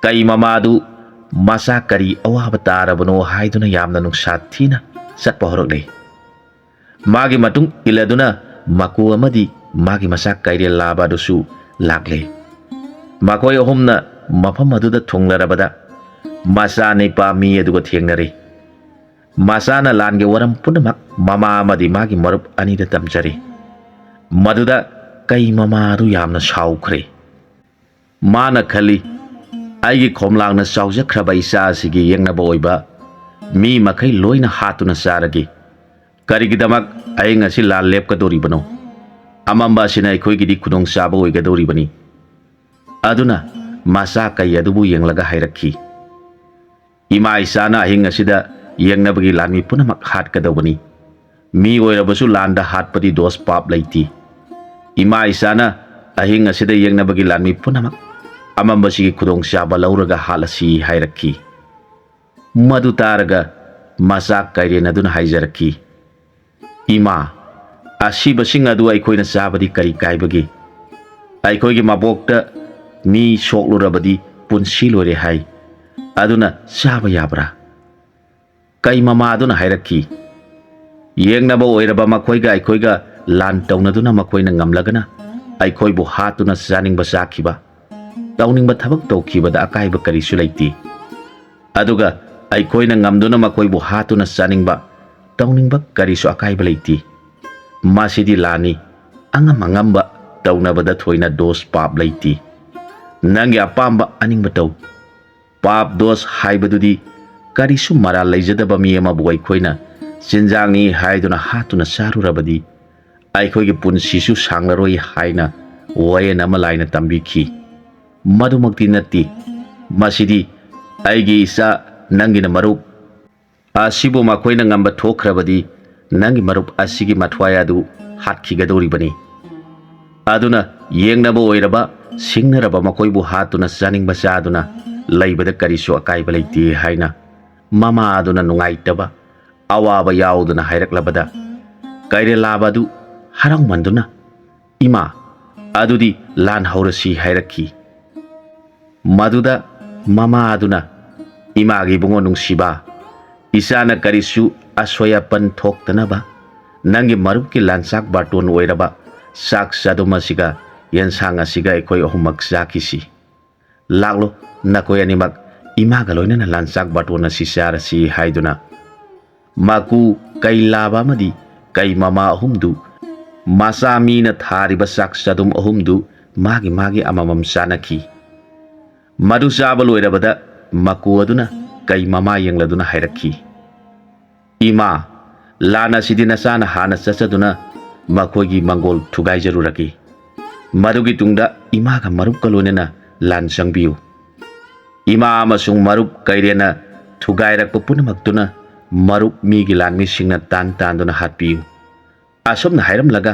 ꯀꯩ ꯃꯃꯥ ꯑꯗꯨ ꯃꯆꯥ ꯀꯔꯤ ꯑꯋꯥꯕ ꯇꯥꯔꯕꯅꯣ ꯍꯥꯏꯗꯨꯅ ꯌꯥꯝꯅ ꯅꯨꯡꯁꯥ ꯊꯤꯅ ꯆꯠꯄ ꯍꯧꯔꯛꯂꯦ꯫ ꯃꯥꯒꯤ ꯃꯇꯨꯡ ꯏꯜꯂꯗꯨꯅ ꯃꯀꯨ ꯑꯃꯗꯤ ꯃꯥꯒꯤ ꯃꯆꯥ ꯀꯩꯔꯦꯜ ꯂꯥꯕ ꯑꯗꯨꯁꯨ ꯂꯥꯛꯂꯦ꯫ ꯃꯈꯣꯏ ꯑꯍꯨꯝꯅ ꯃꯐꯝ ꯑꯗꯨꯗ ꯊꯨꯡꯂꯔꯕꯗ ꯃꯆꯥꯅꯤꯄꯥ ꯃꯤ ꯑꯗꯨꯒ ꯊꯦꯡꯅꯔꯦ꯫ ꯃꯆꯥꯅ ꯂꯥꯟꯒꯤ ꯋꯥꯔꯝ ꯄꯨꯝꯅꯃꯛ ꯃꯃꯥ ꯑꯃꯗꯤ ꯃꯥꯒꯤ ꯃꯔꯨꯞ ꯑꯅꯤꯗ ꯇꯝꯖꯔꯦ꯫ ꯃꯗꯨꯗ ꯀꯩ ꯃꯃꯥ ꯑꯗꯨ ꯌꯥꯝꯅ ꯁꯥꯎꯈ꯭ꯔꯦ꯫ ꯃꯥꯅ ꯈꯜꯂꯤ, ꯑꯩꯒꯤ ꯈꯣꯝꯂꯥꯡꯅ ꯆꯥꯎꯖꯈ꯭ꯔꯕ ꯏꯆꯥ ꯑꯁꯤꯒꯤ ꯌꯦꯛꯅꯕ ꯑꯣꯏꯕ ꯃꯤ ꯃꯈꯩ ꯂꯣꯏꯅ ꯍꯥꯠꯇꯨꯅ ꯆꯥꯔꯒꯦ, ꯀꯔꯤꯒꯤꯗꯃꯛ ꯑꯩ ꯉꯁꯤ ꯂꯥꯟ ꯂꯦꯞꯀꯗꯧꯔꯤꯕꯅꯣ? ꯑꯃꯝꯕ ꯑꯁꯤꯅ ꯑꯩꯈꯣꯏꯒꯤꯗꯤ ꯈꯨꯗꯣꯡꯆꯥꯕ ꯑꯣꯏꯒꯗꯧꯔꯤꯕꯅꯤ꯫ ꯑꯗꯨꯅ ꯃꯆꯥ ꯀꯩ ꯑꯗꯨꯕꯨ ꯌꯦꯡꯂꯒ ꯍꯥꯏꯔꯛꯈꯤ, ꯏꯃꯥ ꯏꯆꯥꯅ ꯑꯍꯤꯡ ꯑꯁꯤꯗ ꯌꯦꯡꯅꯕꯒꯤ ꯂꯥꯟꯃꯤ ꯄꯨꯝꯅꯃꯛ ꯍꯥꯠꯀꯗꯧꯕꯅꯤ꯫ ꯃꯤ ꯑꯣꯏꯔꯕꯁꯨ ꯂꯥꯟꯗ ꯍꯥꯠꯄꯗꯤ ꯗꯣꯁ ꯄꯥꯞ ꯂꯩꯇꯦ꯫ ꯏꯃꯥ ꯏꯆꯥꯅ ꯑꯍꯤꯡ ꯑꯁꯤꯗ ꯌꯦꯡꯅꯕꯒꯤ ꯂꯥꯟꯃꯤ ꯄꯨꯝꯅꯃꯛ ꯑꯃꯝꯕꯁꯤꯒꯤ ꯈꯨꯗꯣꯡꯆꯥꯕ ꯂꯧꯔꯒ ꯍꯥꯠꯂꯁꯤ ꯍꯥꯏꯔꯛꯈꯤ꯫ ꯃꯗꯨ ꯇꯥꯔꯒ ꯃꯆꯥ ꯀꯩꯔꯦꯟ ꯑꯗꯨꯅ ꯍꯥꯏꯖꯔꯛꯈꯤ, ꯏꯃꯥ, ꯑꯁꯤꯕꯁꯤꯡ ꯑꯗꯨ ꯑꯩꯈꯣꯏꯅ ꯆꯥꯕꯗꯤ ꯀꯔꯤ ꯀꯥꯏꯕꯒꯦ? ꯑꯩꯈꯣꯏꯒꯤ ꯃꯕꯣꯛꯇ ꯃꯤ ꯁꯣꯛꯂꯨꯔꯕꯗꯤ ꯄꯨꯟꯁꯤ ꯂꯣꯏꯔꯦ ꯍꯥꯏ, ꯑꯗꯨꯅ ꯆꯥꯕ ꯌꯥꯕ꯭ꯔꯥ? ꯀꯩ ꯃꯃꯥ ꯑꯗꯨꯅ ꯍꯥꯏꯔꯛꯈꯤ, ꯌꯦꯡꯅꯕ ꯑꯣꯏꯔꯕ ꯃꯈꯣꯏꯒ ꯑꯩꯈꯣꯏꯒ ꯂꯥꯟ ꯇꯧꯅꯗꯨꯅ ꯃꯈꯣꯏꯅ ꯉꯝꯂꯒꯅ ꯑꯩꯈꯣꯏꯕꯨ ꯍꯥꯠꯇꯨꯅ ꯆꯥꯅꯤꯡꯕ ꯆꯥꯈꯤꯕ, ꯇꯧꯅꯤꯡꯕ ꯊꯕꯛ ꯇꯧꯈꯤꯕꯗ ꯑꯀꯥꯏꯕ ꯀꯔꯤꯁꯨ ꯂꯩꯇꯦ꯫ ꯑꯗꯨꯒ ꯑꯩꯈꯣꯏꯅ ꯉꯝꯗꯨꯅ ꯃꯈꯣꯏꯕꯨ ꯍꯥꯠꯇꯨꯅ ꯆꯥꯅꯤꯡꯕ, ꯇꯧꯅꯤꯡꯕ ꯀꯔꯤꯁꯨ ꯑꯀꯥꯏꯕ ꯂꯩꯇꯦ꯫ ꯃꯁꯤꯗꯤ ꯂꯥꯟꯅꯤ, ꯑꯉꯝ ꯑꯉꯝꯕ ꯇꯧꯅꯕꯗ ꯊꯣꯏꯅ ꯗꯣꯁ ꯄꯥꯞ ꯂꯩꯇꯦ꯫ Nangi apamba aning batau. Pap dos haibadudi karisu mara leijadaba mi ama buai khoina chinjang ni haiduna hatuna sarurabadi aikhoi gi punsisu sanglaroi haina wayen ama laina tambikhi madumakti natti masidi aigi isa nangina marup asibu makhoina ngamba thokrabadi nangi marup asigi mathwaya du hatkigadori bani aduna yengnaba oiraba singnaraba makoibu hatuna janing basaduna laibada karisu akaiba leiti haina mama aduna nungaitaba awaba yauduna hairaklabada kaire labadu harang manduna ima adudi lan haurasi hairakhi maduda mama aduna ima gi bungo nungsiba isana karisu aswaya pan thoktanaba nangi marup ki lansak baton oiraba sak saduma siga yensang asiga ekoi ohumak zakisi laglo nakoi animak ima galoina na lansak baton asi sarasi haiduna maku kai laba madi kai mama ahumdu masami na thariba sak sadum ahumdu magi amamam sanaki madu sabal oirabada maku aduna kai mama yengladuna hairakhi ima lana sidina sana hana sasaduna makogi mangol thugai jaruraki madugi tungda ima ga marup kalonena lan sangbiu ima amasung marup kairena thugai rakpa punamakduna marup migi lanmi singna tan duna hatpiu asomna hairam laga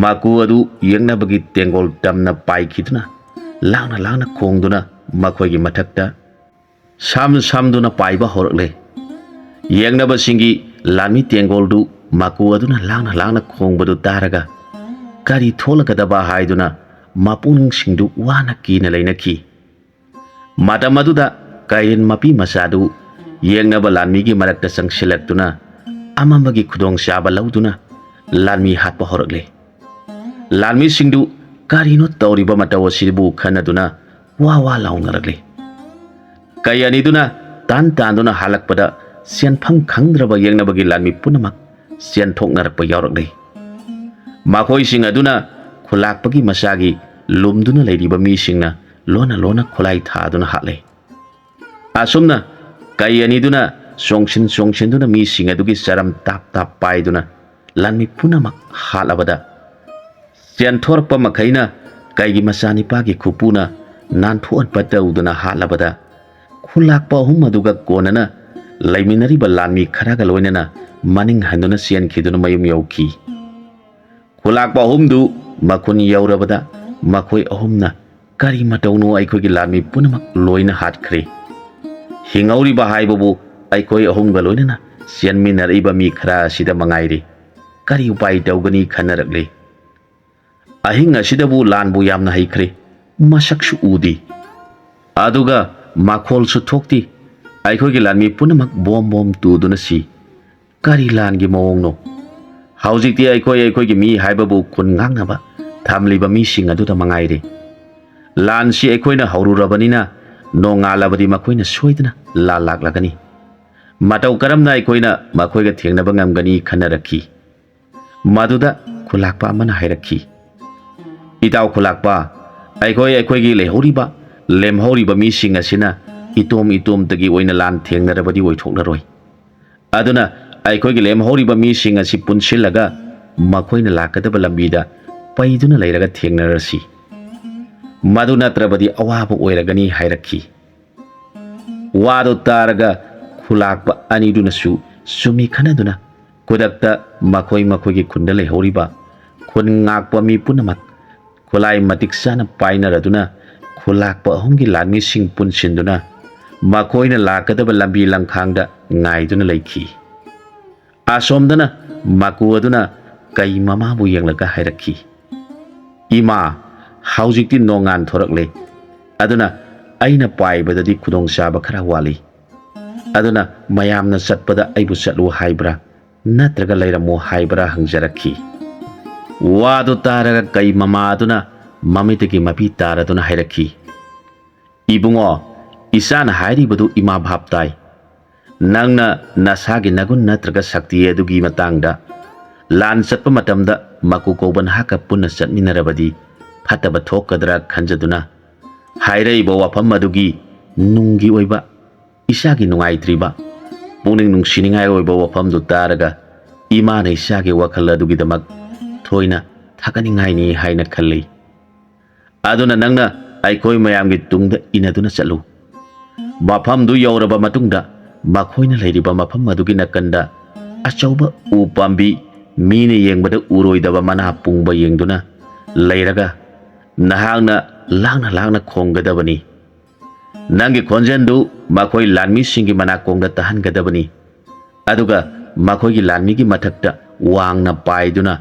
maku adu yengna bagi tengol damna paikhiduna langna khongduna makogi mathakta samduna paiba horakle yengna basingi lanmi tengol du maku aduna langna khongbadu taraga kari tholakadaba haiduna mapuning singdu wana kina leinakhi matamaduda kayen mapi masadu yengnaba lanmi gi marakta sangsilaktuna amambagi khudong saba lauduna lanmi hatpa horakle lanmi singdu karino tawriba mataw siribu khanaduna wa laungarakle kayaniduna tan duna halakpada sianphang khangdraba yengnabagi lanmi punamak sian thoknarakpa yaurakle makoi sing aduna khulakpagi masagi lumduna leiriba mi singna lona khulai thaduna hatle asumna kayaniduna songshin duna mi sing adugi saram tap paiduna lanmi punamak halabada sian thorpa makhaina kaigi masani pagi khupuna nan thuan patawduna halabada khulakpa hum aduga konana laiminariba lanmi kharaga loinana maning handuna sian khiduna mayum yauki khulakpa humdu makhun yaurabada makhoi ahumna kari matawnu aikhogi lanmi punamak loina hatkhre hingauri ba haibabu aikoi ahumga loinana sian minariba mi khara sida mangaire kari upai tawgani khanarakle ahing asidabu lanbu yamna haikhre masaksu udi aduga makhol su thokti aikhogi lanmi punamak bom tuduna si kari langi mawongno haujikti aikhogi mi haibabu kun ngangnaba thamliba mi sing aduda mangaire lan si aikhoina haururabanina nongalabadi makhoina soidana laklagani mataw karamna aikhoina makhoiga thengnaba ngamgani khanarakhi maduda khulakpa amana hairakhi itaw khulakpa aikhoigi lehoriba lemhoriba mi sing asina itom tagi oina lan thengnarabadi oithoknaroi aduna aikhoigi lemhoriba mi sing asi punsilaga makhoina lakadaba lambida paiduna leiraga thengnarasi madu natrabadi awaba oiragani hairakhi wado taraga khulakpa anidunasu sumi khanaduna kudakta makhoigi khunda lehoriba khun ngakpa mi punamak khulai matik sana painaraduna khulakpa ahumgi lanmi sing punsinduna makhoina lakadaba lambi langkhangda ngaiduna leikhi asomdana maku aduna kai mamabu yenglaga hairakhi ima haujikti nongan thorakle aduna aina paibadadi khudong saba khara wali aduna mayamna satpada aibu satlu haibra natraga leiramo haibra hangjarakhi wadu taraga kai mama aduna mamitagi mapi taraduna hairakhi ibungo isana hairibadu ima bhaptai nangna nasagi nagun natraga sakti adugi matangda lan satpa matamda maku koban haka punna satminarabadi phataba thokadra khanjaduna ꯍꯥꯏꯔꯛꯏꯕ ꯋꯥꯐꯝ ꯑꯗꯨꯒꯤ ꯅꯨꯡꯒꯤ ꯑꯣꯏꯕ ꯏꯁꯥꯒꯤ ꯅꯨꯡꯉꯥꯏꯇ꯭ꯔꯤꯕ ꯄꯨꯛꯅꯤꯡ ꯅꯨꯡꯁꯤꯅꯤꯡꯉꯥꯏ ꯑꯣꯏꯕ ꯋꯥꯐꯝꯗꯨ ꯇꯥꯔꯒ ꯏꯃꯥꯅ ꯏꯁꯥꯒꯤ ꯋꯥꯈꯜ ꯑꯗꯨꯒꯤꯗꯃꯛ ꯊꯣꯏꯅ ꯊꯥꯒꯠꯅꯤꯡꯉꯥꯏꯅꯤ ꯍꯥꯏꯅ ꯈꯜꯂꯤ꯫ ꯑꯗꯨꯅ ꯅꯪꯅ ꯑꯩꯈꯣꯏ ꯃꯌꯥꯝꯒꯤ ꯇꯨꯡꯗ ꯏꯟꯅꯗꯨꯅ ꯆꯠꯂꯨ꯫ ꯃꯐꯝꯗꯨ ꯌꯧꯔꯕ ꯃꯇꯨꯡꯗ ꯃꯈꯣꯏꯅ ꯂꯩꯔꯤꯕ ꯃꯐꯝ ꯑꯗꯨꯒꯤ ꯅꯥꯀꯟꯗ ꯑꯆꯧꯕ ꯎ ꯄꯥꯝꯕꯤ ꯃꯤꯅ ꯌꯦꯡꯕꯗ ꯎꯔꯣꯏꯗꯕ ꯃꯅꯥ ꯄꯨꯡꯕ ꯌꯦꯡꯗꯨꯅ ꯂꯩꯔꯒ ꯅꯍꯥꯛꯅ ꯂꯥꯡꯅ ꯂꯥꯡꯅ ꯈꯣꯡꯒꯗꯕꯅꯤ꯫ ꯅꯪꯒꯤ ꯈꯣꯟꯖꯦꯜꯗꯨ ꯃꯈꯣꯏ ꯂꯥꯟꯃꯤꯁꯤꯡꯒꯤ ꯃꯅꯥꯀꯣꯡꯗ ꯇꯥꯍꯟꯒꯗꯕꯅꯤ꯫ ꯑꯗꯨꯒ ꯃꯈꯣꯏꯒꯤ ꯂꯥꯟꯃꯤꯒꯤ ꯃꯊꯛꯇ ꯋꯥꯡꯅ ꯄꯥꯏꯗꯨꯅ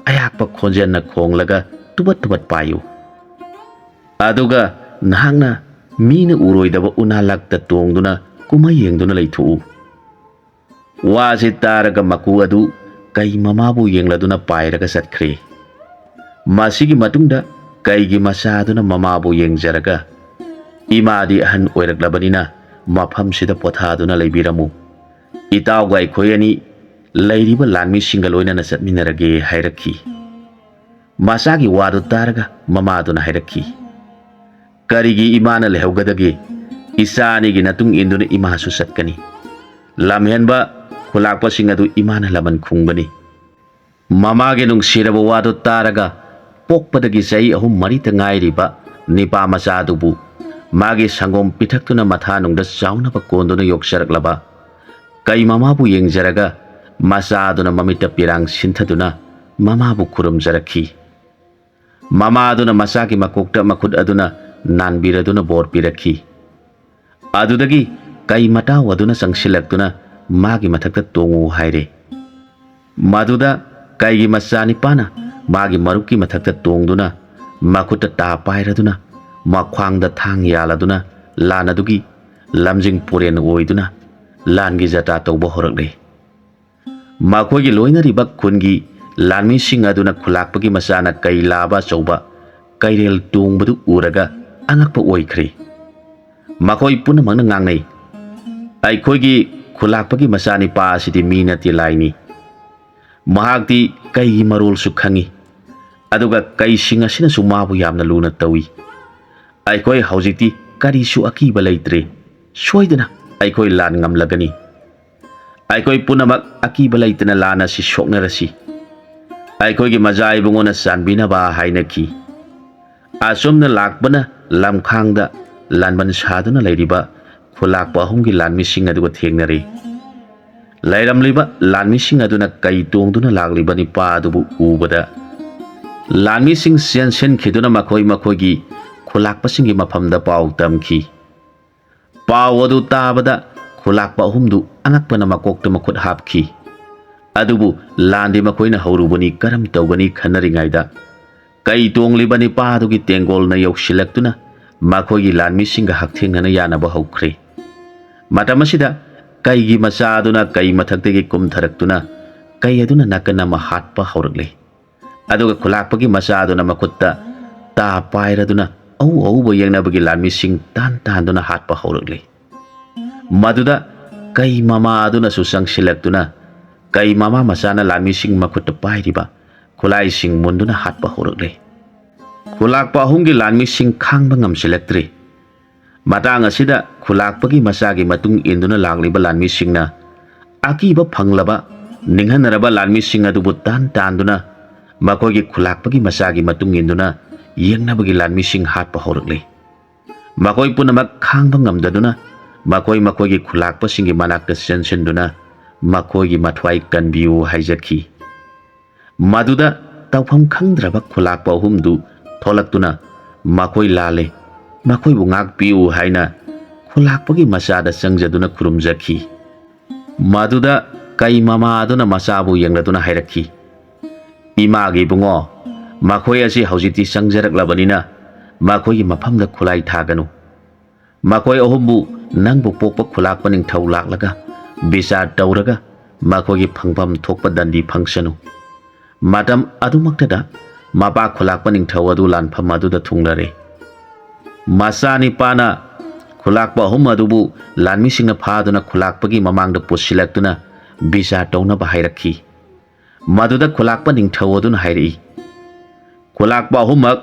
ꯑꯌꯥꯛꯄ ꯈꯣꯟꯖꯦꯜꯅ ꯈꯣꯡꯂꯒ ꯇꯨꯕꯠ ꯇꯨꯕꯠ ꯄꯥꯏꯌꯨ꯫ ꯑꯗꯨꯒ ꯅꯍꯥꯛꯅ ꯃꯤꯅ ꯎꯔꯣꯏꯗꯕ ꯎꯅꯥꯂꯛꯇ ꯇꯣꯡꯗꯨꯅ ꯀꯨꯝꯍꯩ ꯌꯦꯡꯗꯨꯅ ꯂꯩꯊꯣꯛꯎ꯫ ꯋꯥꯁꯤ ꯇꯥꯔꯒ ꯃꯀꯨ ꯑꯗꯨ ꯀꯩ ꯃꯃꯥꯕꯨ ꯌꯦꯡꯂꯗꯨꯅ ꯄꯥꯏꯔꯒ ꯆꯠꯈ꯭ꯔꯦ꯫ ꯃꯁꯤꯒꯤ ꯃꯇꯨꯡꯗ ꯀꯩꯒꯤ ꯃꯆꯥꯗꯨꯅ ꯃꯃꯥꯕꯨ ꯌꯦꯡꯖꯔꯒ ꯏꯃꯥꯗꯤ ꯑꯍꯟ ꯑꯣꯏꯔꯛꯂꯕꯅꯤꯅ ꯃꯐꯝꯁꯤꯗ ꯄꯣꯊꯥꯗꯨꯅ ꯂꯩꯕꯤꯔꯝꯃꯨ꯫ ꯏꯇꯥꯎꯒ ꯑꯩꯈꯣꯏ ꯑꯅꯤ ꯂꯩꯔꯤꯕ ꯂꯥꯟꯃꯤꯁꯤꯡꯒ ꯂꯣꯏꯅꯅ ꯆꯠꯃꯤꯟꯅꯔꯒꯦ ꯍꯥꯏꯔꯛꯈꯤ꯫ ꯃꯆꯥꯒꯤ ꯋꯥꯗꯨ ꯇꯥꯔꯒ ꯃꯃꯥꯗꯨꯅ ꯍꯥꯏꯔꯛꯈꯤ, ꯀꯔꯤꯒꯤ ꯏꯃꯥꯅ ꯂꯩꯍꯧꯒꯗꯒꯦ? ꯏꯆꯥ ꯑꯅꯤꯒꯤ ꯃꯇꯨꯡ ꯏꯟꯗꯨꯅ ꯏꯃꯥꯁꯨ ꯆꯠꯀꯅꯤ꯫ ꯂꯝꯍꯦꯟꯕ ꯈꯨꯂꯥꯛꯄꯁꯤꯡ ꯑꯗꯨ ꯏꯃꯥꯅ ꯂꯃꯟ ꯈꯨꯡꯕꯅꯤ꯫ ꯃꯃꯥꯒꯤ ꯅꯨꯡꯁꯤꯔꯕ ꯋꯥꯗꯨ ꯇꯥꯔꯒ ꯄꯣꯛꯄꯗꯒꯤ ꯆꯍꯤ 3-4ꯇ ꯉꯥꯏꯔꯤꯕ ꯅꯤꯄꯥ ꯃꯆꯥ ꯑꯗꯨꯕꯨ ꯃꯥꯒꯤ ꯁꯪꯒꯣꯝ ꯄꯤꯊꯛꯇꯨꯅ ꯃꯊꯥꯅꯨꯡꯗ ꯆꯥꯎꯅꯕ ꯀꯣꯟꯗꯨꯅ ꯌꯣꯛꯆꯔꯛꯂꯕ ꯀꯩ ꯃꯃꯥꯕꯨ ꯌꯦꯡꯖꯔꯒ ꯃꯆꯥ ꯑꯗꯨꯅ ꯃꯃꯤꯠꯇ ꯄꯤꯔꯥꯡ ꯁꯤꯟꯊꯗꯨꯅ ꯃꯃꯥꯕꯨ ꯈꯨꯔꯨꯝꯖꯔꯛꯈꯤ꯫ ꯃꯃꯥ ꯑꯗꯨꯅ ꯃꯆꯥꯒꯤ ꯃꯀꯣꯛꯇ ꯃꯈꯨꯠ ꯑꯗꯨꯅ ꯅꯥꯟꯕꯤꯔꯗꯨꯅ ꯕꯣꯔ ꯄꯤꯔꯛꯈꯤ꯫ ꯑꯗꯨꯗꯒꯤ ꯀꯩ ꯃꯇꯥꯎ ꯑꯗꯨꯅ ꯆꯪꯁꯤꯜꯂꯛꯇꯨꯅ ꯃꯥꯒꯤ ꯃꯊꯛꯇ ꯇꯣꯡꯉꯨ ꯍꯥꯏꯔꯦ꯫ ꯃꯗꯨꯗ ꯀꯩꯒꯤ ꯃꯆꯥꯅꯤꯄꯥꯅ ꯃꯥꯒꯤ ꯃꯔꯨꯞꯀꯤ ꯃꯊꯛꯇ ꯇꯣꯡꯗꯨꯅ ꯃꯈꯨꯠꯇ ꯇꯥ ꯄꯥꯏꯔꯗꯨꯅ ꯃꯈ꯭ꯋꯥꯡꯗ ꯊꯥꯡ ꯌꯥꯜꯂꯗꯨꯅ ꯂꯥꯟ ꯑꯗꯨꯒꯤ ꯂꯝꯖꯤꯡ ꯄꯨꯔꯦꯟ ꯑꯣꯏꯗꯨꯅ ꯂꯥꯟꯒꯤ ꯖꯇ꯭ꯔꯥ ꯇꯧꯕ ꯍꯧꯔꯛꯂꯦ꯫ ꯃꯈꯣꯏꯒꯤ ꯂꯣꯏꯅꯔꯤꯕ ꯈꯨꯟꯒꯤ ꯂꯥꯟꯃꯤꯁꯤꯡ ꯑꯗꯨꯅ ꯈꯨꯂꯥꯛꯄꯒꯤ ꯃꯆꯥꯅ ꯀꯩ ꯂꯥꯕ ꯑꯆꯧꯕ ꯀꯩꯔꯦꯜ ꯇꯣꯡꯕꯗꯨ ꯎꯔꯒ ꯑꯉꯛꯄ ꯑꯣꯏꯈ꯭ꯔꯦ꯫ ꯃꯈꯣꯏ ꯄꯨꯝꯅꯃꯛꯅ ꯉꯥꯡꯅꯩ, ꯑꯩꯈꯣꯏꯒꯤ ꯈꯨꯂꯥꯛꯄꯒꯤ ꯃꯆꯥꯅꯤꯄꯥ ꯑꯁꯤꯗꯤ ꯃꯤ ꯅꯠꯇꯦ ꯂꯥꯏꯅꯤ꯫ ꯃꯍꯥꯛꯇꯤ ꯀꯩꯒꯤ ꯃꯔꯣꯜꯁꯨ ꯈꯪꯏ꯫ ꯑꯗꯨꯒ ꯀꯩꯁꯤꯡ ꯑꯁꯤꯅꯁꯨ ꯃꯥꯕꯨ ꯌꯥꯝꯅ ꯂꯨꯅ ꯇꯧꯏ꯫ ꯑꯩꯈꯣꯏ ꯍꯧꯖꯤꯛꯇꯤ ꯀꯔꯤꯁꯨ ꯑꯀꯤꯕ ꯂꯩꯇ꯭ꯔꯦ꯫ ꯁꯣꯏꯗꯅ ꯑꯩꯈꯣꯏ ꯂꯥꯟ ꯉꯝꯂꯒꯅꯤ꯫ ꯑꯩꯈꯣꯏ ꯄꯨꯝꯅꯃꯛ ꯑꯀꯤꯕ ꯂꯩꯇꯅ ꯂꯥꯟ ꯑꯁꯤ ꯁꯣꯛꯅꯔꯁꯤ꯫ ꯑꯩꯈꯣꯏꯒꯤ ꯃꯖꯥ ꯏꯕꯨꯡꯉꯣꯅ ꯆꯥꯟꯕꯤꯅꯕ ꯍꯥꯏꯅꯈꯤ꯫ ꯑꯁꯨꯝꯅ ꯂꯥꯛꯄꯅ ꯂꯝꯈꯥꯡꯗ ꯂꯥꯟꯕꯟ ꯁꯥꯗꯨꯅ ꯂꯩꯔꯤꯕ ꯈꯨꯂꯥꯛꯄ 3ꯒꯤ ꯂꯥꯟꯃꯤꯁꯤꯡ ꯑꯗꯨꯒ ꯊꯦꯡꯅꯔꯦ꯫ ꯂꯩꯔꯝꯂꯤꯕ ꯂꯥꯟꯃꯤꯁꯤꯡ ꯑꯗꯨꯅ ꯀꯩ ꯇꯣꯡꯗꯨꯅ ꯂꯥꯛꯂꯤꯕ ꯅꯤꯄꯥ ꯑꯗꯨꯕꯨ ꯎꯕꯗ ꯂꯥꯟꯃꯤꯁꯤꯡ ꯆꯦꯟꯁꯤꯟꯈꯤꯗꯨꯅ ꯃꯈꯣꯏꯒꯤ ꯈꯨꯂꯥꯛꯄꯁꯤꯡꯒꯤ ꯃꯐꯝꯗ ꯄꯥꯎ ꯇꯝꯈꯤ꯫ ꯄꯥꯎ ꯑꯗꯨ ꯇꯥꯕꯗ ꯈꯨꯂꯥꯛꯄ 3ꯗꯨ ꯑꯉꯛꯄꯅ ꯃꯀꯣꯛꯇ ꯃꯈꯨꯠ ꯍꯥꯞꯈꯤ꯫ ꯑꯗꯨꯕꯨ ꯂꯥꯟꯗꯤ ꯃꯈꯣꯏꯅ ꯍꯧꯔꯨꯕꯅꯤ ꯀꯔꯝ ꯇꯧꯒꯅꯤ ꯈꯟꯅꯔꯤꯉꯩꯗ ꯀꯩ ꯇꯣꯡꯂꯤꯕ ꯅꯤꯄꯥ ꯑꯗꯨꯒꯤ ꯇꯦꯡꯒꯣꯜꯅ ꯌꯧꯁꯤꯜꯂꯛꯇꯨꯅ ꯃꯈꯣꯏꯒꯤ ꯂꯥꯟꯃꯤꯁꯤꯡꯒ ꯍꯛꯊꯦꯡꯅꯅ ꯌꯥꯅꯕ ꯍꯧꯈ꯭ꯔꯦ꯫ ꯃꯇꯝ ꯑꯁꯤꯗ ꯀꯩꯒꯤ ꯃꯆꯥ ꯑꯗꯨꯅ ꯀꯩ ꯃꯊꯛꯇꯒꯤ ꯀꯨꯝꯊꯔꯛꯇꯨꯅ ꯀꯩ ꯑꯗꯨꯅ ꯅꯥꯀꯟ ꯑꯃ ꯍꯥꯠꯄ ꯍꯧꯔꯛꯂꯦ꯫ ꯑꯗꯨꯒ ꯈꯨꯂꯥꯛꯄꯒꯤ ꯃꯆꯥ ꯑꯗꯨꯅ ꯃꯈꯨꯠꯇ ꯇꯥ ꯄꯥꯏꯔꯗꯨꯅ ꯑꯎ-ꯑꯎꯕ ꯌꯦꯡꯅꯕꯒꯤ ꯂꯥꯟꯃꯤꯁꯤꯡ ꯇꯥꯟꯗꯨꯅ ꯍꯥꯠꯄ ꯍꯧꯔꯛꯂꯦ꯫ ꯃꯗꯨꯗ ꯀꯩ ꯃꯃꯥ ꯑꯗꯨꯅꯁꯨ ꯆꯪꯁꯤꯜꯂꯛꯇꯨꯅ ꯀꯩ ꯃꯃꯥ ꯃꯆꯥꯅ ꯂꯥꯟꯃꯤꯁꯤꯡ ꯃꯈꯨꯠꯇ ꯄꯥꯏꯔꯤꯕ ꯈꯨꯠꯂꯥꯏꯁꯤꯡ ꯃꯨꯟꯗꯨꯅ ꯍꯥꯠꯄ ꯍꯧꯔꯛꯂꯦ꯫ ꯈꯨꯂꯥꯛꯄ 3ꯒꯤ ꯂꯥꯟꯃꯤꯁꯤꯡ ꯈꯥꯡꯕ ꯉꯝꯁꯤꯜꯂꯛꯇ꯭ꯔꯦ꯫ ꯃꯇꯥꯡ ꯑꯁꯤꯗ ꯈꯨꯂꯥꯛꯄꯒꯤ ꯃꯆꯥꯒꯤ ꯃꯇꯨꯡ ꯏꯟꯗꯨꯅ ꯂꯥꯛꯂꯤꯕ ꯂꯥꯟꯃꯤꯁꯤꯡꯅ ꯑꯀꯤꯕ ꯐꯪꯂꯕ ꯅꯤꯡꯍꯟꯅꯔꯕ ꯂꯥꯟꯃꯤꯁꯤꯡ ꯑꯗꯨꯕꯨ ꯇꯥꯟꯗꯨꯅ ꯃꯈꯣꯏꯒꯤ ꯈꯨꯂꯥꯛꯄꯒꯤ ꯃꯆꯥꯒꯤ ꯃꯇꯨꯡ ꯏꯟꯗꯨꯅ ꯌꯦꯡꯅꯕꯒꯤ ꯂꯥꯟꯃꯤꯁꯤꯡ ꯍꯥꯠꯄ ꯍꯧꯔꯛꯂꯦ꯫ ꯃꯈꯣꯏ ꯄꯨꯝꯅꯃꯛ ꯈꯥꯡꯕ ꯉꯝꯗꯗꯨꯅ ꯃꯈꯣꯏꯒꯤ ꯈꯨꯂꯥꯛꯄꯁꯤꯡꯒꯤ ꯃꯅꯥꯛꯇ ꯆꯦꯟꯁꯤꯟꯗꯨꯅ ꯃꯈꯣꯏꯒꯤ ꯃꯊ꯭ꯋꯥꯏ ꯀꯟꯕꯤꯌꯨ ꯍꯥꯏꯖꯈꯤ꯫ ꯃꯗꯨꯗ ꯇꯧꯐꯝ ꯈꯪꯗ꯭ꯔꯕ ꯈꯨꯂꯥꯛꯄ 3ꯗꯨ ꯊꯣꯛꯂꯛꯇꯨꯅ ꯃꯈꯣꯏ ꯂꯥꯜꯂꯦ, ꯃꯈꯣꯏꯕꯨ ꯉꯥꯛꯄꯤꯌꯨ ꯍꯥꯏꯅ ꯈꯨꯂꯥꯛꯄꯒꯤ ꯃꯆꯥꯗ ꯆꯪꯖꯗꯨꯅ ꯈꯨꯔꯨꯝꯖꯈꯤ꯫ ꯃꯗꯨꯗ ꯀꯩ ꯃꯃꯥ ꯑꯗꯨꯅ ꯃꯆꯥꯕꯨ ꯌꯦꯡꯂꯗꯨꯅ ꯍꯥꯏꯔꯛꯈꯤ, ꯏꯃꯥꯒꯤ ꯏꯕꯨꯡꯉꯣ, ꯃꯈꯣꯏ ꯑꯁꯤ ꯍꯧꯖꯤꯛꯇꯤ ꯆꯪꯖꯔꯛꯂꯕꯅꯤꯅ ꯃꯈꯣꯏꯒꯤ ꯃꯐꯝꯗ ꯈꯨꯠꯂꯥꯏ ꯊꯥꯒꯅꯨ꯫ ꯃꯈꯣꯏ 3ꯕꯨ ꯅꯪꯕꯨ ꯄꯣꯛꯄ ꯈꯨꯂꯥꯛꯄ ꯅꯤꯡꯊꯧ ꯂꯥꯛꯂꯒ ꯕꯤꯆꯥꯔ ꯇꯧꯔꯒ ꯃꯈꯣꯏꯒꯤ ꯐꯪꯐꯝ ꯊꯣꯛꯄ ꯗꯟꯗꯤ ꯐꯪꯁꯅꯨ꯫ ꯃꯇꯝ ꯑꯗꯨꯃꯛꯇꯗ ꯃꯄꯥ ꯈꯨꯂꯥꯛꯄ ꯅꯤꯡꯊꯧ ꯑꯗꯨ ꯂꯥꯟꯐꯝ ꯑꯗꯨꯗ ꯊꯨꯡꯂꯔꯦ꯫ ꯃꯆꯥꯅꯤꯄꯥꯅ ꯈꯨꯂꯥꯛꯄ 3 ꯑꯗꯨꯕꯨ ꯂꯥꯟꯃꯤꯁꯤꯡꯅ ꯐꯥꯗꯨꯅ ꯈꯨꯂꯥꯛꯄꯒꯤ ꯃꯃꯥꯡꯗ ꯄꯨꯁꯤꯜꯂꯛꯇꯨꯅ ꯕꯤꯆꯥꯔ ꯇꯧꯅꯕ ꯍꯥꯏꯔꯛꯈꯤ꯫ ꯃꯗꯨꯗ ꯈꯨꯂꯥꯛꯄ ꯅꯤꯡꯊꯧ ꯑꯗꯨꯅ ꯍꯥꯏꯔꯛꯏ, ꯈꯨꯂꯥꯛꯄ 3ꯃꯛ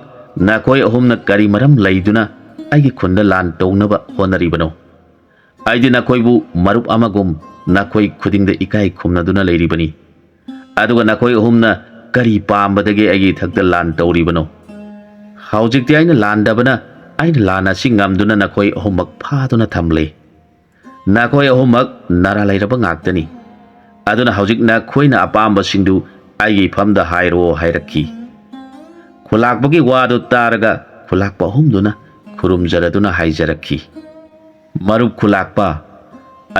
ꯅꯈꯣꯏ 3ꯅ ꯀꯔꯤ ꯃꯔꯝ ꯂꯩꯗꯨꯅ ꯑꯩꯒꯤ ꯈꯨꯟꯗ ꯂꯥꯟ ꯇꯧꯅꯕ ꯍꯣꯠꯅꯔꯤꯕꯅꯣ? ꯑꯩꯗꯤ ꯅꯈꯣꯏꯕꯨ ꯃꯔꯨꯞ ꯑꯃꯒꯨꯝ ꯅꯈꯣꯏ ꯈꯨꯗꯤꯡꯗ ꯏꯀꯥꯏ ꯈꯨꯝꯅꯗꯨꯅ ꯂꯩꯔꯤꯕꯅꯤ, ꯑꯗꯨꯒ ꯅꯈꯣꯏ ꯑꯍꯨꯝꯅ ꯀꯔꯤ ꯄꯥꯝꯕꯗꯒꯤ ꯑꯩꯒꯤ ꯏꯊꯛꯇ ꯂꯥꯟ ꯇꯧꯔꯤꯕꯅꯣ? ꯍꯧꯖꯤꯛꯇꯤ ꯑꯩꯅ ꯂꯥꯟꯗꯕꯅ ꯑꯩꯅ ꯂꯥꯟ ꯑꯁꯤ ꯉꯝꯗꯨꯅ ꯅꯈꯣꯏ ꯑꯍꯨꯝꯃꯛ ꯐꯥꯗꯨꯅ ꯊꯝꯂꯦ꯫ ꯅꯈꯣꯏ ꯑꯍꯨꯝꯃꯛ ꯅꯔꯥ ꯂꯩꯔꯕ ꯉꯥꯛꯇꯅꯤ, ꯑꯗꯨꯅ ꯍꯧꯖꯤꯛ ꯅꯈꯣꯏꯅ ꯑꯄꯥꯝꯕꯁꯤꯡꯗꯨ ꯑꯩꯒꯤ ꯏꯐꯝꯗ ꯍꯥꯏꯔꯣ ꯍꯥꯏꯔꯛꯈꯤ꯫ ꯈꯨꯂꯥꯛꯄꯒꯤ ꯋꯥꯗꯨ ꯇꯥꯔꯒ ꯈꯨꯂꯥꯛꯄ ꯑꯍꯨꯝꯗꯨꯅ ꯈꯨꯔꯨꯝꯖꯔꯗꯨꯅ ꯍꯥꯏꯖꯔꯛꯈꯤ, ꯃꯔꯨꯞ ꯈꯨꯂꯥꯛꯄ,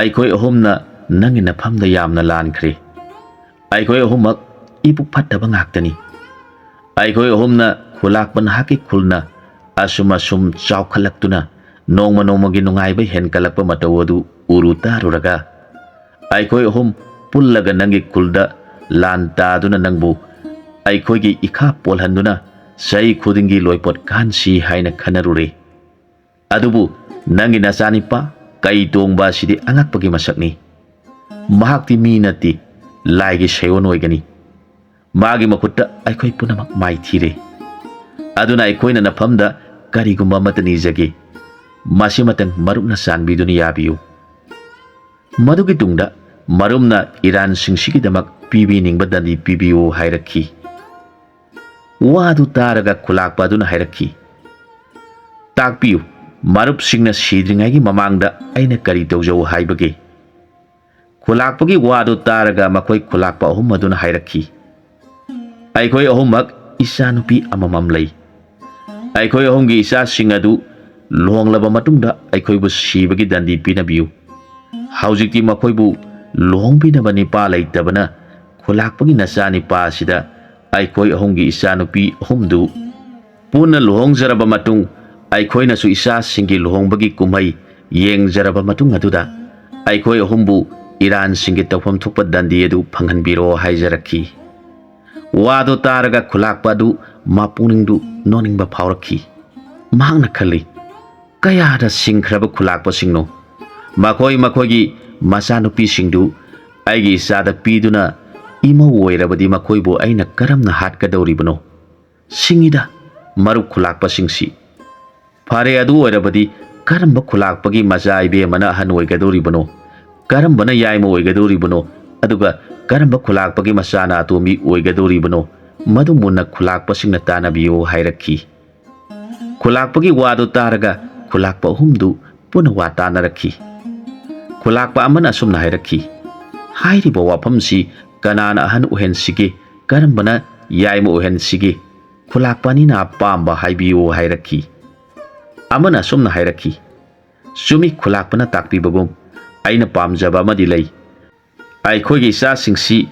ꯑꯩꯈꯣꯏ ꯑꯍꯨꯝꯅ ꯅꯪꯒꯤ ꯅꯐꯝꯗ ꯌꯥꯝꯅ ꯂꯥꯟꯈ꯭ꯔꯦ꯫ ꯑꯩꯈꯣꯏ ꯑꯍꯨꯝꯃꯛ ꯏꯕꯨꯛ ꯐꯠꯇꯕ ꯉꯥꯛꯇꯅꯤ꯫ ꯑꯩꯈꯣꯏ ꯑꯍꯨꯝꯅ ꯈꯨꯂꯥꯛꯄ ꯅꯍꯥꯛꯀꯤ ꯈꯨꯜꯅ ꯑꯁꯨꯝ ꯆꯥꯎꯈꯠꯂꯛꯇꯨꯅ ꯅꯣꯡꯃ ꯅꯣꯡꯃꯒꯤ ꯅꯨꯡꯉꯥꯏꯕ ꯍꯦꯟꯒꯠꯂꯛꯄ ꯃꯇꯧ ꯑꯗꯨ ꯎꯔꯨ ꯇꯥꯔꯨꯔꯒ ꯑꯩꯈꯣꯏ ꯑꯍꯨꯝ ꯄꯨꯜꯂꯒ ꯅꯪꯒꯤ ꯈꯨꯜꯗ ꯂꯥꯟ ꯇꯥꯗꯨꯅ ꯅꯪꯕꯨ ꯑꯩꯈꯣꯏꯒꯤ ꯏꯈꯥ ꯄꯣꯜꯍꯟꯗꯨꯅ ꯆꯍꯤ ꯈꯨꯗꯤꯡꯒꯤ ꯂꯣꯏꯄꯣꯠ ꯀꯥꯟꯁꯤ ꯍꯥꯏꯅ ꯈꯟꯅꯔꯨꯔꯦ꯫ ꯑꯗꯨꯕꯨ ꯅꯪꯒꯤ ꯅꯆꯥꯅꯤꯄꯥ ꯀꯩ ꯇꯣꯡꯕ ꯑꯁꯤꯗꯤ ꯑꯉꯛꯄꯒꯤ ꯃꯁꯛꯅꯤ꯫ ꯃꯍꯥꯛꯇꯤ ꯃꯤ ꯅꯠꯇꯦ, ꯂꯥꯏꯒꯤ ꯁꯩꯑꯣꯟ ꯑꯣꯏꯒꯅꯤ꯫ ꯃꯥꯒꯤ ꯃꯈꯨꯠꯇ ꯑꯩꯈꯣꯏ ꯄꯨꯝꯅꯃꯛ ꯃꯥꯏꯊꯤꯔꯦ꯫ ꯑꯗꯨꯅ ꯑꯩꯈꯣꯏꯅ ꯅꯐꯝꯗ ꯀꯔꯤꯒꯨꯝꯕ ꯑꯃꯠꯇ ꯅꯤꯖꯒꯦ, ꯃꯁꯤꯃꯇꯪ ꯃꯔꯨꯞꯅ ꯆꯥꯟꯕꯤꯗꯨꯅ ꯌꯥꯕꯤꯌꯨ꯫ ꯃꯗꯨꯒꯤ ꯇꯨꯡꯗ ꯃꯔꯨꯞꯅ ꯏꯔꯥꯟꯁꯤꯡꯁꯤꯒꯤꯗꯃꯛ ꯄꯤꯕꯤꯅꯤꯡꯕ ꯗꯟꯗꯤ ꯄꯤꯕꯤꯌꯨ ꯍꯥꯏꯔꯛꯈꯤ꯫ ꯋꯥꯗꯨ ꯇꯥꯔꯒ ꯈꯨꯂꯥꯛꯄ ꯑꯗꯨꯅ ꯍꯥꯏꯔꯛꯈꯤ, ꯇꯥꯛꯄꯤꯌꯨ, ꯃꯔꯨꯞꯁꯤꯡꯅ ꯁꯤꯗ꯭ꯔꯤꯉꯩꯒꯤ ꯃꯃꯥꯡꯗ ꯑꯩꯅ ꯀꯔꯤ ꯇꯧꯖꯧ ꯍꯥꯏꯕꯒꯦ? ꯈꯨꯂꯥꯛꯄꯒꯤ ꯋꯥꯗꯨ ꯇꯥꯔꯒ ꯃꯈꯣꯏ ꯈꯨꯂꯥꯛꯄ ꯑꯍꯨꯝ ꯑꯗꯨꯅ ꯍꯥꯏꯔꯛꯈꯤ, ꯑꯩꯈꯣꯏ ꯑꯍꯨꯝꯃꯛ ꯏꯆꯥꯅꯨꯄꯤ ꯑꯃꯃꯝ ꯂꯩ꯫ ꯑꯩꯈꯣꯏ ꯑꯍꯨꯝꯒꯤ ꯏꯆꯥꯁꯤꯡ ꯑꯗꯨ ꯂꯨꯍꯣꯡꯂꯕ ꯃꯇꯨꯡꯗ ꯑꯩꯈꯣꯏꯕꯨ ꯁꯤꯕꯒꯤ ꯗꯟꯗꯤ ꯄꯤꯅꯕꯤꯌꯨ꯫ ꯍꯧꯖꯤꯛꯇꯤ ꯃꯈꯣꯏꯕꯨ ꯂꯨꯍꯣꯡꯕꯤꯅꯕ ꯅꯤꯄꯥ ꯂꯩꯇꯕꯅ ꯈꯨꯂꯥꯛꯄꯒꯤ ꯅꯆꯥꯅꯤꯄꯥ ꯑꯁꯤꯗ ꯑꯩꯈꯣꯏ ꯑꯍꯨꯝꯒꯤ ꯏꯆꯥꯅꯨꯄꯤ ꯑꯍꯨꯝꯗꯨ ꯄꯨꯟꯅ ꯂꯨꯍꯣꯡꯖꯔꯕ ꯃꯇꯨꯡ ꯑꯩꯈꯣꯏꯅꯁꯨ ꯏꯆꯥꯁꯤꯡꯒꯤ ꯂꯨꯍꯣꯡꯕꯒꯤ ꯀꯨꯝꯍꯩ ꯌꯦꯡꯖꯔꯕ ꯃꯇꯨꯡ ꯑꯗꯨꯗ ꯑꯩꯈꯣꯏ ꯑꯍꯨꯝꯕꯨ ꯏꯔꯥꯟꯁꯤꯡꯒꯤ ꯇꯧꯐꯝ ꯊꯣꯛꯄ ꯗꯟꯗꯤ ꯑꯗꯨ ꯐꯪꯍꯟꯕꯤꯔꯣ ꯍꯥꯏꯖꯔꯛꯈꯤ꯫ ꯋꯥꯗꯨ ꯇꯥꯔꯒ ꯈꯨꯂꯥꯛꯄ ꯑꯗꯨ ꯃꯄꯨꯛꯅꯤꯡꯗꯨ ꯅꯣꯛꯅꯤꯡꯕ ꯐꯥꯎꯔꯛꯈꯤ꯫ ꯃꯍꯥꯛꯅ ꯈꯜꯂꯤ, ꯀꯌꯥꯗ ꯁꯤꯡꯈ꯭ꯔꯕ ꯈꯨꯂꯥꯛꯄꯁꯤꯡꯅꯣ! ꯃꯈꯣꯏꯒꯤ ꯃꯆꯥꯅꯨꯄꯤꯁꯤꯡꯗꯨ ꯑꯩꯒꯤ ꯏꯆꯥꯗ ꯄꯤꯗꯨꯅ ꯏꯃꯧ ꯑꯣꯏꯔꯕꯗꯤ ꯃꯈꯣꯏꯕꯨ ꯑꯩꯅ ꯀꯔꯝꯅ ꯍꯥꯠꯀꯗꯧꯔꯤꯕꯅꯣ? ꯁꯤꯡꯉꯤꯗ ꯃꯔꯨꯞ ꯈꯨꯂꯥꯛꯄꯁꯤꯡꯁꯤ꯫ ꯐꯔꯦ, ꯑꯗꯨ ꯑꯣꯏꯔꯕꯗꯤ ꯀꯔꯝꯕ ꯈꯨꯂꯥꯛꯄꯒꯤ ꯃꯆꯥ ꯏꯕꯦꯝꯃꯅ ꯑꯍꯟ ꯑꯣꯏꯒꯗꯧꯔꯤꯕꯅꯣ? ꯀꯔꯝꯕꯅ ꯌꯥꯏꯃ ꯑꯣꯏꯒꯗꯧꯔꯤꯕꯅꯣ? ꯑꯗꯨꯒ ꯀꯔꯝꯕ ꯈꯨꯂꯥꯛꯄꯒꯤ ꯃꯆꯥꯅ ꯑꯇꯣꯝꯕꯤ ꯑꯣꯏꯒꯗꯧꯔꯤꯕꯅꯣ? ꯃꯗꯨ ꯃꯨꯟꯅ ꯈꯨꯂꯥꯛꯄꯁꯤꯡꯅ ꯇꯥꯟꯅꯕꯤꯌꯨ ꯍꯥꯏꯔꯛꯈꯤ꯫ ꯈꯨꯂꯥꯛꯄꯒꯤ ꯋꯥꯗꯨ ꯇꯥꯔꯒ ꯈꯨꯂꯥꯛꯄ ꯑꯍꯨꯝꯗꯨ ꯄꯨꯟꯅ ꯋꯥ ꯇꯥꯟꯅꯔꯛꯈꯤ꯫ ꯈꯨꯂꯥꯛꯄ ꯑꯃꯅ ꯑꯁꯨꯝꯅ ꯍꯥꯏꯔꯛꯈꯤ, ꯍꯥꯏꯔꯤꯕ ꯋꯥꯐꯝꯁꯤ ꯀꯅꯥꯅ ꯑꯍꯟ ꯑꯣꯏꯍꯟꯁꯤꯒꯦ, ꯀꯔꯝꯕꯅ ꯌꯥꯏꯃ ꯑꯣꯏꯍꯟꯁꯤꯒꯦ? ꯈꯨꯂꯥꯛꯄ ꯑꯅꯤꯅ ꯑꯄꯥꯝꯕ ꯍꯥꯏꯕꯤꯌꯨ ꯍꯥꯏꯔꯛꯈꯤ꯫ ꯑꯃꯅ ꯑꯁꯨꯝꯅ ꯍꯥꯏꯔꯛꯈꯤ, ꯆꯨꯝꯃꯤ, ꯈꯨꯂꯥꯛꯄꯅ ꯇꯥꯛꯄꯤꯕꯒꯨꯝ ꯑꯩꯅ ꯄꯥꯝꯖꯕ ꯑꯃꯗꯤ ꯂꯩ꯫ ꯑꯩꯈꯣꯏꯒꯤ ꯏꯆꯥꯁꯤꯡꯁꯤ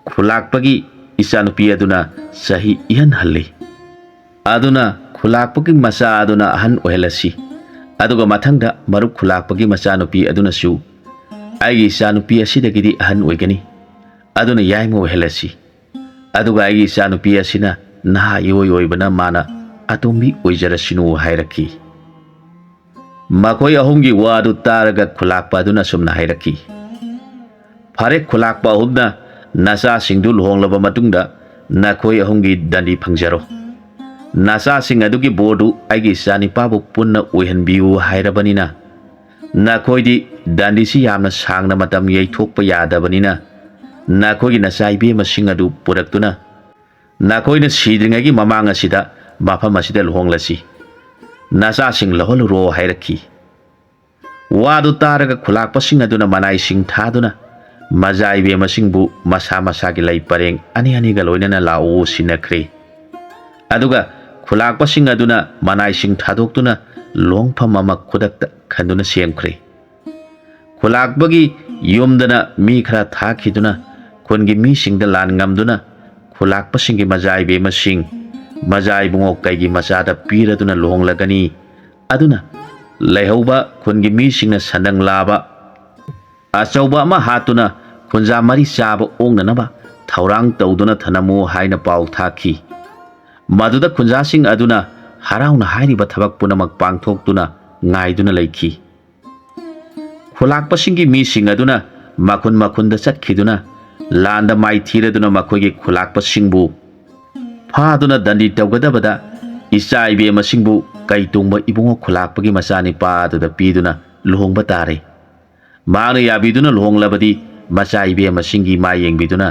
ꯈꯨꯂꯥꯛꯄꯒꯤ ꯏꯆꯥꯅꯨꯄꯤ ꯑꯗꯨꯅ ꯆꯍꯤ ꯏꯍꯟꯍꯜꯂꯤ꯫ ꯑꯗꯨꯅ ꯈꯨꯂꯥꯛꯄꯒꯤ ꯃꯆꯥ ꯑꯗꯨꯅ ꯑꯍꯟ ꯑꯣꯏꯍꯜꯂꯁꯤ, ꯑꯗꯨꯒ ꯃꯊꯪꯗ ꯃꯔꯨꯞ ꯈꯨꯂꯥꯛꯄꯒꯤ ꯃꯆꯥꯅꯨꯄꯤ ꯑꯗꯨꯅꯁꯨ ꯑꯩꯒꯤ ꯏꯆꯥꯅꯨꯄꯤ ꯑꯁꯤꯗꯒꯤꯗꯤ ꯑꯍꯟ ꯑꯣꯏꯒꯅꯤ, ꯑꯗꯨꯅ ꯌꯥꯏꯃ ꯑꯣꯏꯍꯜꯂꯁꯤ, ꯑꯗꯨꯒ ꯑꯩꯒꯤ ꯏꯆꯥꯅꯨꯄꯤ ꯑꯁꯤꯅ ꯅꯍꯥ ꯏꯑꯣꯏ ꯑꯣꯏꯕꯅ ꯃꯥꯅ ꯑꯇꯣꯝꯕꯤ ꯑꯣꯏꯖꯔꯁꯅꯨ ꯍꯥꯏꯔꯛꯈꯤ꯫ ꯃꯈꯣꯏ ꯑꯍꯨꯝꯒꯤ ꯋꯥꯗꯨ ꯇꯥꯔꯒ ꯈꯨꯂꯥꯛꯄ ꯑꯗꯨꯅ ꯑꯁꯨꯝꯅ ꯍꯥꯏꯔꯛꯈꯤ, ꯐꯔꯦ, ꯈꯨꯂꯥꯛꯄ ꯑꯍꯨꯝꯅ ꯅꯆꯥꯁꯤꯡꯗꯨ ꯂꯨꯍꯣꯡꯂꯕ ꯃꯇꯨꯡꯗ ꯅꯈꯣꯏ ꯑꯍꯨꯝꯒꯤ ꯗꯟꯗꯤ ꯐꯪꯖꯔꯣ꯫ ꯅꯆꯥꯁꯤꯡ ꯑꯗꯨꯒꯤ ꯕꯣꯔꯗꯨ ꯑꯩꯒꯤ ꯏꯆꯥꯅꯤꯄꯥꯕꯨ ꯄꯨꯟꯅ ꯑꯣꯏꯍꯟꯕꯤꯌꯨ ꯍꯥꯏꯔꯕꯅꯤꯅ ꯅꯈꯣꯏꯗꯤ ꯗꯟꯗꯤꯁꯤ ꯌꯥꯝꯅ ꯁꯥꯡꯅ ꯃꯇꯝ ꯌꯩꯊꯣꯛꯄ ꯌꯥꯗꯕꯅꯤꯅ ꯅꯈꯣꯏꯒꯤ ꯅꯆꯥ ꯏꯕꯦꯝꯃꯁꯤꯡ ꯑꯗꯨ ꯄꯨꯔꯛꯇꯨꯅ ꯅꯈꯣꯏꯅ ꯁꯤꯗ꯭ꯔꯤꯉꯩꯒꯤ ꯃꯃꯥꯡ ꯑꯁꯤꯗ ꯃꯐꯝ ꯑꯁꯤꯗ ꯂꯨꯍꯣꯡꯂꯁꯤ, ꯅꯆꯥꯁꯤꯡ ꯂꯧꯍꯜꯂꯨꯔꯣ ꯍꯥꯏꯔꯛꯈꯤ꯫ ꯋꯥꯗꯨ ꯇꯥꯔꯒ ꯈꯨꯂꯥꯛꯄꯁꯤꯡ ꯑꯗꯨꯅ ꯃꯅꯥꯏꯁꯤꯡ ꯊꯥꯗꯨꯅ ꯃꯆꯥ ꯏꯕꯦꯝꯃꯁꯤꯡꯕꯨ ꯃꯁꯥ ꯃꯁꯥꯒꯤ ꯂꯩ ꯄꯔꯦꯡ ꯑꯅꯤꯒ ꯂꯣꯏꯅꯅ ꯂꯥꯛꯎ ꯁꯤꯟꯅꯈ꯭ꯔꯦ꯫ ꯑꯗꯨꯒ ꯈꯨꯂꯥꯛꯄꯁꯤꯡ ꯑꯗꯨꯅ ꯃꯅꯥꯏꯁꯤꯡ ꯊꯥꯗꯣꯛꯇꯨꯅ ꯂꯨꯍꯣꯡꯐꯝ ꯑꯃ ꯈꯨꯗꯛꯇ ꯈꯟꯗꯨꯅ ꯁꯦꯝꯈ꯭ꯔꯦ꯫ ꯈꯨꯂꯥꯛꯄꯒꯤ ꯌꯨꯝꯗꯅ ꯃꯤ ꯈꯔ ꯊꯥꯈꯤꯗꯨꯅ ꯈꯨꯟꯒꯤ ꯃꯤꯁꯤꯡꯗ ꯂꯥꯟ ꯉꯝꯗꯨꯅ ꯈꯨꯂꯥꯛꯄꯁꯤꯡꯒꯤ ꯃꯆꯥ ꯏꯕꯦꯝꯃꯁꯤꯡ ꯃꯆꯥ ꯏꯕꯨꯡꯉꯣ ꯀꯩꯒꯤ ꯃꯆꯥꯗ ꯄꯤꯔꯗꯨꯅ ꯂꯨꯍꯣꯡꯂꯒꯅꯤ꯫ ꯑꯗꯨꯅ ꯂꯩꯍꯧꯕ ꯈꯨꯟꯒꯤ ꯃꯤꯁꯤꯡꯅ ꯁꯟꯗꯪ ꯂꯥꯕ ꯑꯆꯧꯕ ꯑꯃ ꯍꯥꯠꯇꯨꯅ ꯈꯨꯟꯖꯥ ꯃꯔꯤ ꯆꯥꯕ ꯑꯣꯛꯅꯅꯕ ꯊꯧꯔꯥꯡ ꯇꯧꯗꯨꯅ ꯊꯅꯝꯃꯨ ꯍꯥꯏꯅ ꯄꯥꯎ ꯊꯥꯈꯤ꯫ ꯃꯗꯨꯗ ꯈꯨꯟꯖꯥꯁꯤꯡ ꯑꯗꯨꯅ ꯍꯔꯥꯎꯅ ꯍꯥꯏꯔꯤꯕ ꯊꯕꯛ ꯄꯨꯝꯅꯃꯛ ꯄꯥꯡꯊꯣꯛꯇꯨꯅ ꯉꯥꯏꯗꯨꯅ ꯂꯩꯈꯤ꯫ ꯈꯨꯂꯥꯛꯄꯁꯤꯡꯒꯤ ꯃꯤꯁꯤꯡ ꯑꯗꯨꯅ ꯃꯈꯨꯟꯗ ꯆꯠꯈꯤꯗꯨꯅ ꯂꯥꯟꯗ ꯃꯥꯏꯊꯤꯔꯗꯨꯅ ꯃꯈꯣꯏꯒꯤ ꯈꯨꯂꯥꯛꯄꯁꯤꯡꯕꯨ ꯐꯥꯗꯨꯅ ꯗꯟꯗꯤ ꯇꯧꯒꯗꯕꯗ ꯏꯆꯥ ꯏꯕꯦꯝꯃꯁꯤꯡꯕꯨ ꯀꯩ ꯇꯣꯡꯕ ꯏꯕꯨꯡꯉꯣ ꯈꯨꯂꯥꯛꯄꯒꯤ ꯃꯆꯥꯅꯤꯄꯥ ꯑꯗꯨꯗ ꯄꯤꯗꯨꯅ ꯂꯨꯍꯣꯡꯕ ꯇꯥꯔꯦ꯫ ꯃꯍꯥꯛꯅ ꯌꯥꯕꯤꯗꯨꯅ ꯂꯨꯍꯣꯡꯂꯕꯗꯤ ꯃꯆꯥ ꯏꯕꯦꯝꯃꯁꯤꯡꯒꯤ ꯃꯥ ꯌꯦꯡꯕꯤꯗꯨꯅ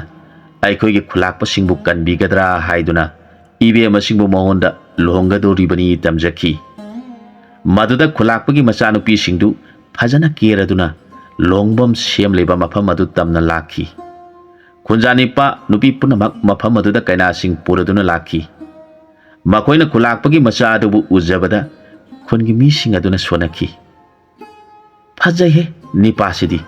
ꯑꯩꯈꯣꯏꯒꯤ ꯈꯨꯂꯥꯛꯄꯁꯤꯡꯕꯨ ꯀꯟꯕꯤꯒꯗ꯭ꯔꯥ ꯍꯥꯏꯗꯨꯅ ꯏꯕꯦꯝꯃꯁꯤꯡꯕꯨ ꯃꯉꯣꯟꯗ ꯂꯨꯍꯣꯡꯒꯗꯧꯔꯤꯕꯅꯤ ꯇꯝꯖꯈꯤ꯫ ꯃꯗꯨꯗ ꯈꯨꯂꯥꯛꯄꯒꯤ ꯃꯆꯥꯅꯨꯄꯤꯁꯤꯡꯗꯨ ꯐꯖꯅ ꯀꯦꯔꯗꯨꯅ ꯂꯨꯍꯣꯡꯐꯝ ꯁꯦꯝꯂꯤꯕ ꯃꯐꯝ ꯑꯗꯨ ꯇꯝꯅ ꯂꯥꯛꯈꯤ꯫ ꯈꯨꯟꯖꯥꯅꯤꯄꯥ ꯅꯨꯄꯤ ꯄꯨꯝꯅꯃꯛ ꯃꯐꯝ ꯑꯗꯨꯗ ꯀꯩꯅꯥꯁꯤꯡ ꯄꯨꯔꯗꯨꯅ ꯂꯥꯛꯈꯤ꯫ ꯃꯈꯣꯏꯅ ꯈꯨꯂꯥꯛꯄꯒꯤ ꯃꯆꯥ ꯑꯗꯨꯕꯨ ꯎꯖꯕꯗ ꯈꯨꯟꯒꯤ ꯃꯤꯁꯤꯡ ꯑꯗꯨꯅ ꯁꯣꯟꯅꯈꯤ꯫ ꯐꯖꯩꯍꯦ ꯅꯤꯄꯥꯁꯤꯗꯤ,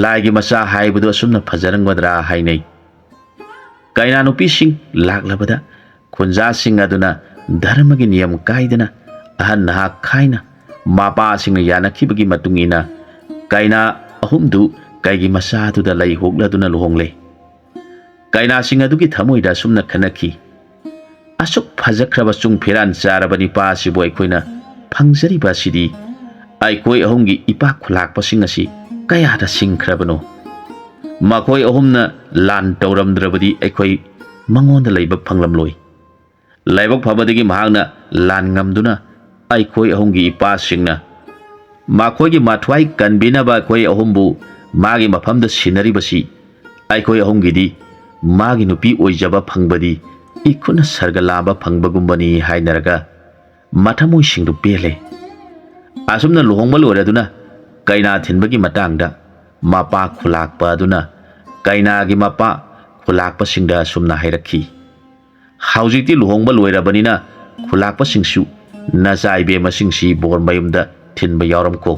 ꯂꯥꯏꯒꯤ ꯃꯆꯥ ꯍꯥꯏꯕꯗꯨ ꯑꯁꯨꯝꯅ ꯐꯖꯔꯝꯒꯗ꯭ꯔꯥ ꯍꯥꯏꯅꯩ꯫ ꯀꯩꯅꯥ ꯅꯨꯄꯤꯁꯤꯡ ꯂꯥꯛꯂꯕꯗ ꯈꯨꯟꯖꯥꯁꯤꯡ ꯑꯗꯨꯅ ꯙꯔꯃꯒꯤ ꯅꯤꯌꯝ ꯀꯥꯏꯗꯅ ꯑꯍꯟ ꯅꯍꯥ ꯈꯥꯏꯅ ꯃꯄꯥꯁꯤꯡꯅ ꯌꯥꯅꯈꯤꯕꯒꯤ ꯃꯇꯨꯡ ꯏꯟꯅ ꯀꯩꯅꯥ ꯑꯍꯨꯝꯗꯨ ꯀꯩꯒꯤ ꯃꯆꯥ ꯑꯗꯨꯗ ꯂꯩ ꯍꯣꯛꯂꯗꯨꯅ ꯂꯨꯍꯣꯡꯂꯦ꯫ ꯀꯩꯅꯥꯁꯤꯡ ꯑꯗꯨꯒꯤ ꯊꯃꯣꯏꯗ ꯑꯁꯨꯝꯅ ꯈꯟꯅꯈꯤ, ꯑꯁꯨꯛ ꯐꯖꯈ꯭ꯔꯕ ꯆꯨꯡ ꯐꯤꯔꯥꯟ ꯆꯥꯔꯕ ꯅꯤꯄꯥꯁꯤꯕꯨ ꯑꯩꯈꯣꯏꯅ ꯐꯪꯖꯔꯤꯕ ꯑꯁꯤꯗꯤ ꯑꯩꯈꯣꯏ ꯑꯍꯨꯝꯒꯤ ꯏꯄꯥ ꯈꯨꯂꯥꯛꯄꯁꯤꯡ ꯑꯁꯤ ꯀꯌꯥꯗ ꯁꯤꯡꯈ꯭ꯔꯕꯅꯣ꯫ ꯃꯈꯣꯏ ꯑꯍꯨꯝꯅ ꯂꯥꯟ ꯇꯧꯔꯝꯗ꯭ꯔꯕꯗꯤ ꯑꯩꯈꯣꯏ ꯃꯉꯣꯟꯗ ꯂꯩꯕ ꯐꯪꯂꯝꯂꯣꯏ꯫ ꯂꯥꯏꯕꯛ ꯐꯕꯗꯒꯤ ꯃꯍꯥꯛꯅ ꯂꯥꯟ ꯉꯝꯗꯨꯅ ꯑꯩꯈꯣꯏ ꯑꯍꯨꯝꯒꯤ ꯏꯄꯥꯁꯤꯡꯅ ꯃꯈꯣꯏꯒꯤ ꯃꯊ꯭ꯋꯥꯏ ꯀꯟꯕꯤꯅꯕ ꯑꯩꯈꯣꯏ ꯑꯍꯨꯝꯕꯨ ꯃꯥꯒꯤ ꯃꯐꯝꯗ ꯁꯤꯟꯅꯔꯤꯕꯁꯤ ꯑꯩꯈꯣꯏ ꯑꯍꯨꯝꯒꯤꯗꯤ ꯃꯥꯒꯤ ꯅꯨꯄꯤ ꯑꯣꯏꯖꯕ ꯐꯪꯕꯗꯤ ꯏꯈꯨꯠꯅ ꯁꯔꯒ ꯂꯥꯝꯕ ꯐꯪꯕꯒꯨꯝꯕꯅꯤ ꯍꯥꯏꯅꯔꯒ ꯃꯊꯃꯣꯏꯁꯤꯡꯗꯨ ꯄꯦꯜꯂꯦ꯫ ꯑꯁꯨꯝꯅ ꯂꯨꯍꯣꯡꯕ ꯂꯣꯏꯔꯗꯨꯅ ꯀꯩꯅꯥ ꯊꯤꯟꯕꯒꯤ ꯃꯇꯥꯡꯗ ꯃꯄꯥ ꯈꯨꯂꯥꯛꯄ ꯑꯗꯨꯅ ꯀꯩꯅꯥꯒꯤ ꯃꯄꯥ ꯈꯨꯂꯥꯛꯄꯁꯤꯡꯗ ꯑꯁꯨꯝꯅ ꯍꯥꯏꯔꯛꯈꯤ, ꯍꯧꯖꯤꯛꯇꯤ ꯂꯨꯍꯣꯡꯕ ꯂꯣꯏꯔꯕꯅꯤꯅ ꯈꯨꯂꯥꯛꯄꯁꯤꯡꯁꯨ ꯅꯆꯥ ꯏꯕꯦꯝꯃꯁꯤꯡꯁꯤ ꯕꯣꯔ ꯃꯌꯨꯝꯗ ꯊꯤꯟꯕ ꯌꯥꯎꯔꯝꯈꯣ꯫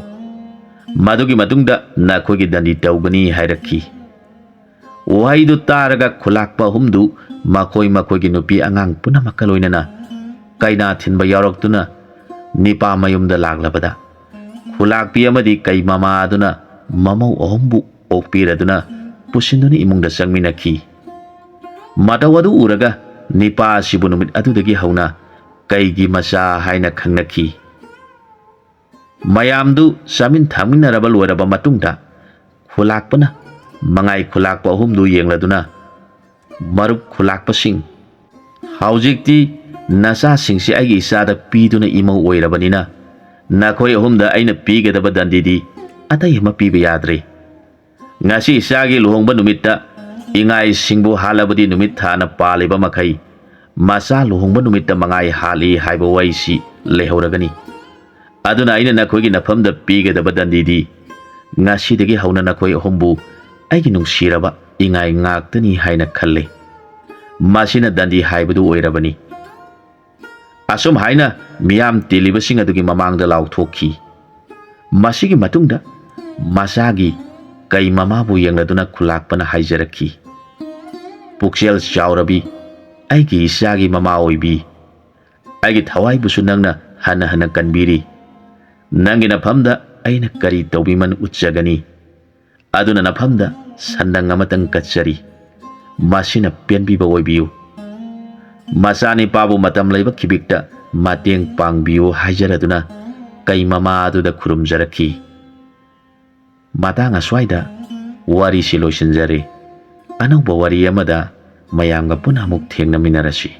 ꯃꯗꯨꯒꯤ ꯃꯇꯨꯡꯗ ꯅꯈꯣꯏꯒꯤ ꯗꯟꯗꯤ ꯇꯧꯒꯅꯤ ꯍꯥꯏꯔꯛꯈꯤ꯫ ꯋꯥꯍꯩꯗꯨ ꯇꯥꯔꯒ ꯈꯨꯂꯥꯛꯄ ꯑꯍꯨꯝꯗꯨ ꯃꯈꯣꯏ ꯃꯈꯣꯏꯒꯤ ꯅꯨꯄꯤ ꯑꯉꯥꯡ ꯄꯨꯝꯅꯃꯛꯀ ꯂꯣꯏꯅꯅ ꯀꯩꯅꯥ ꯊꯤꯟꯕ ꯌꯥꯎꯔꯛꯇꯨꯅ ꯅꯤꯄꯥ ꯃꯌꯨꯝꯗ ꯂꯥꯛꯂꯕꯗ ꯈꯨꯂꯥꯛꯄꯤ ꯑꯃꯗꯤ ꯀꯩ ꯃꯃꯥ ꯑꯗꯨꯅ ꯃꯃꯧ ꯑꯍꯨꯝꯕꯨ ꯑꯣꯛꯄꯤꯔꯗꯨꯅ ꯄꯨꯁꯤꯟꯗꯨꯅ ꯏꯃꯨꯡꯗ ꯆꯪꯃꯤꯟꯅꯈꯤ꯫ ꯃꯇꯧ ꯑꯗꯨ ꯎꯔꯒ ꯅꯤꯄꯥ ꯑꯁꯤꯕꯨ ꯅꯨꯃꯤꯠ ꯑꯗꯨꯗꯒꯤ ꯍꯧꯅ ꯀꯩꯒꯤ ꯃꯆꯥ ꯍꯥꯏꯅ ꯈꯪꯅꯈꯤ꯫ ꯃꯌꯥꯝꯗꯨ ꯆꯥꯃꯤꯟ ꯊꯛꯃꯤꯟꯅꯔꯕ ꯂꯣꯏꯔꯕ ꯃꯇꯨꯡꯗ ꯈꯨꯂꯥꯛꯄꯅ ꯃꯉꯥꯏ ꯈꯨꯂꯥꯛꯄ ꯑꯍꯨꯝꯗꯨ ꯌꯦꯡꯂꯗꯨꯅ, ꯃꯔꯨꯞ ꯈꯨꯂꯥꯛꯄꯁꯤꯡ, ꯍꯧꯖꯤꯛꯇꯤ ꯅꯆꯥꯁꯤꯡꯁꯤ ꯑꯩꯒꯤ ꯏꯆꯥꯗ ꯄꯤꯗꯨꯅ ꯏꯃꯧ ꯑꯣꯏꯔꯕꯅꯤꯅ ꯅꯈꯣꯏ ꯑꯍꯨꯝꯗ ꯑꯩꯅ ꯄꯤꯒꯗꯕ ꯗꯟꯗꯤꯗꯤ ꯑꯇꯩ ꯑꯃ ꯄꯤꯕ ꯌꯥꯗ꯭ꯔꯦ꯫ ꯉꯁꯤ ꯏꯆꯥꯒꯤ ꯂꯨꯍꯣꯡꯕ ꯅꯨꯃꯤꯠꯇ ꯏꯉꯥꯏꯁꯤꯡꯕꯨ ꯍꯥꯠꯂꯕꯗꯤ ꯅꯨꯃꯤꯠ ꯊꯥꯅ ꯄꯥꯜꯂꯤꯕ ꯃꯈꯩ ꯃꯆꯥ ꯂꯨꯍꯣꯡꯕ ꯅꯨꯃꯤꯠꯇ ꯃꯉꯥꯏ ꯍꯥꯠꯂꯤ ꯍꯥꯏꯕ ꯋꯥꯔꯤꯁꯤ ꯂꯩꯍꯧꯔꯒꯅꯤ꯫ ꯑꯗꯨꯅ ꯑꯩꯅ ꯅꯈꯣꯏꯒꯤ ꯅꯐꯝꯗ ꯄꯤꯒꯗꯕ ꯗꯟꯗꯤꯗꯤ ꯉꯁꯤꯗꯒꯤ ꯍꯧꯅ ꯅꯈꯣꯏ ꯑꯍꯨꯝꯕꯨ ꯑꯩꯒꯤ ꯅꯨꯡꯁꯤꯔꯕ ꯏꯉꯥꯏ ꯉꯥꯛꯇꯅꯤ ꯍꯥꯏꯅ ꯈꯜꯂꯦ꯫ ꯃꯁꯤꯅ ꯗꯟꯗꯤ ꯍꯥꯏꯕꯗꯨ ꯑꯣꯏꯔꯕꯅꯤ꯫ ꯑꯁꯨꯝ ꯍꯥꯏꯅ ꯃꯤꯌꯥꯝ ꯇꯤꯜꯂꯤꯕꯁꯤꯡ ꯑꯗꯨꯒꯤ ꯃꯃꯥꯡꯗ ꯂꯥꯎꯊꯣꯛꯈꯤ꯫ ꯃꯁꯤꯒꯤ ꯃꯇꯨꯡꯗ ꯃꯆꯥꯒꯤ ꯀꯩ ꯃꯃꯥꯕꯨ ꯌꯦꯡꯂꯗꯨꯅ ꯈꯨꯂꯥꯛꯄꯅ ꯍꯥꯏꯖꯔꯛꯈꯤ, ꯄꯨꯛꯆꯦꯜ ꯆꯥꯎꯔꯕꯤ ꯑꯩꯒꯤ ꯏꯆꯥꯒꯤ ꯃꯃꯥ ꯑꯣꯏꯕꯤ, ꯑꯩꯒꯤ ꯊꯋꯥꯏꯕꯨꯁꯨ ꯅꯪꯅ ꯍꯟꯅ ꯍꯟꯅ ꯀꯟꯕꯤꯔꯤ꯫ ꯅꯪꯒꯤ ꯅꯐꯝꯗ ꯑꯩꯅ ꯀꯔꯤ ꯇꯧꯕꯤꯃꯟ ꯎꯠꯆꯒꯅꯤ? ꯑꯗꯨꯅ ꯅꯐꯝꯗ ꯁꯟꯗꯪ ꯑꯃꯇꯪ ꯀꯠꯆꯔꯤ, ꯃꯁꯤꯅ ꯄꯦꯟꯕꯤꯕ ꯑꯣꯏꯕꯤꯌꯨ꯫ ꯃꯆꯥꯅꯤꯄꯥꯕꯨ ꯃꯇꯝ ꯂꯩꯕ ꯈꯤꯕꯤꯛꯇ ꯃꯇꯦꯡ ꯄꯥꯡꯕꯤꯌꯨ ꯍꯥꯏꯖꯔꯗꯨꯅ ꯀꯩ ꯃꯃꯥ ꯑꯗꯨꯗ ꯈꯨꯔꯨꯝꯖꯔꯛꯈꯤ꯫ ꯃꯇꯥꯡ ꯑꯁ꯭ꯋꯥꯏꯗ ꯋꯥꯔꯤꯁꯤ ꯂꯣꯏꯁꯤꯟꯖꯔꯦ꯫ ꯑꯅꯧꯕ ꯋꯥꯔꯤ ꯑꯃꯗ ꯃꯌꯥꯝꯒ ꯄꯨꯟꯅ ꯑꯃꯨꯛ ꯊꯦꯡꯅꯃꯤꯟꯅꯔꯁꯤ꯫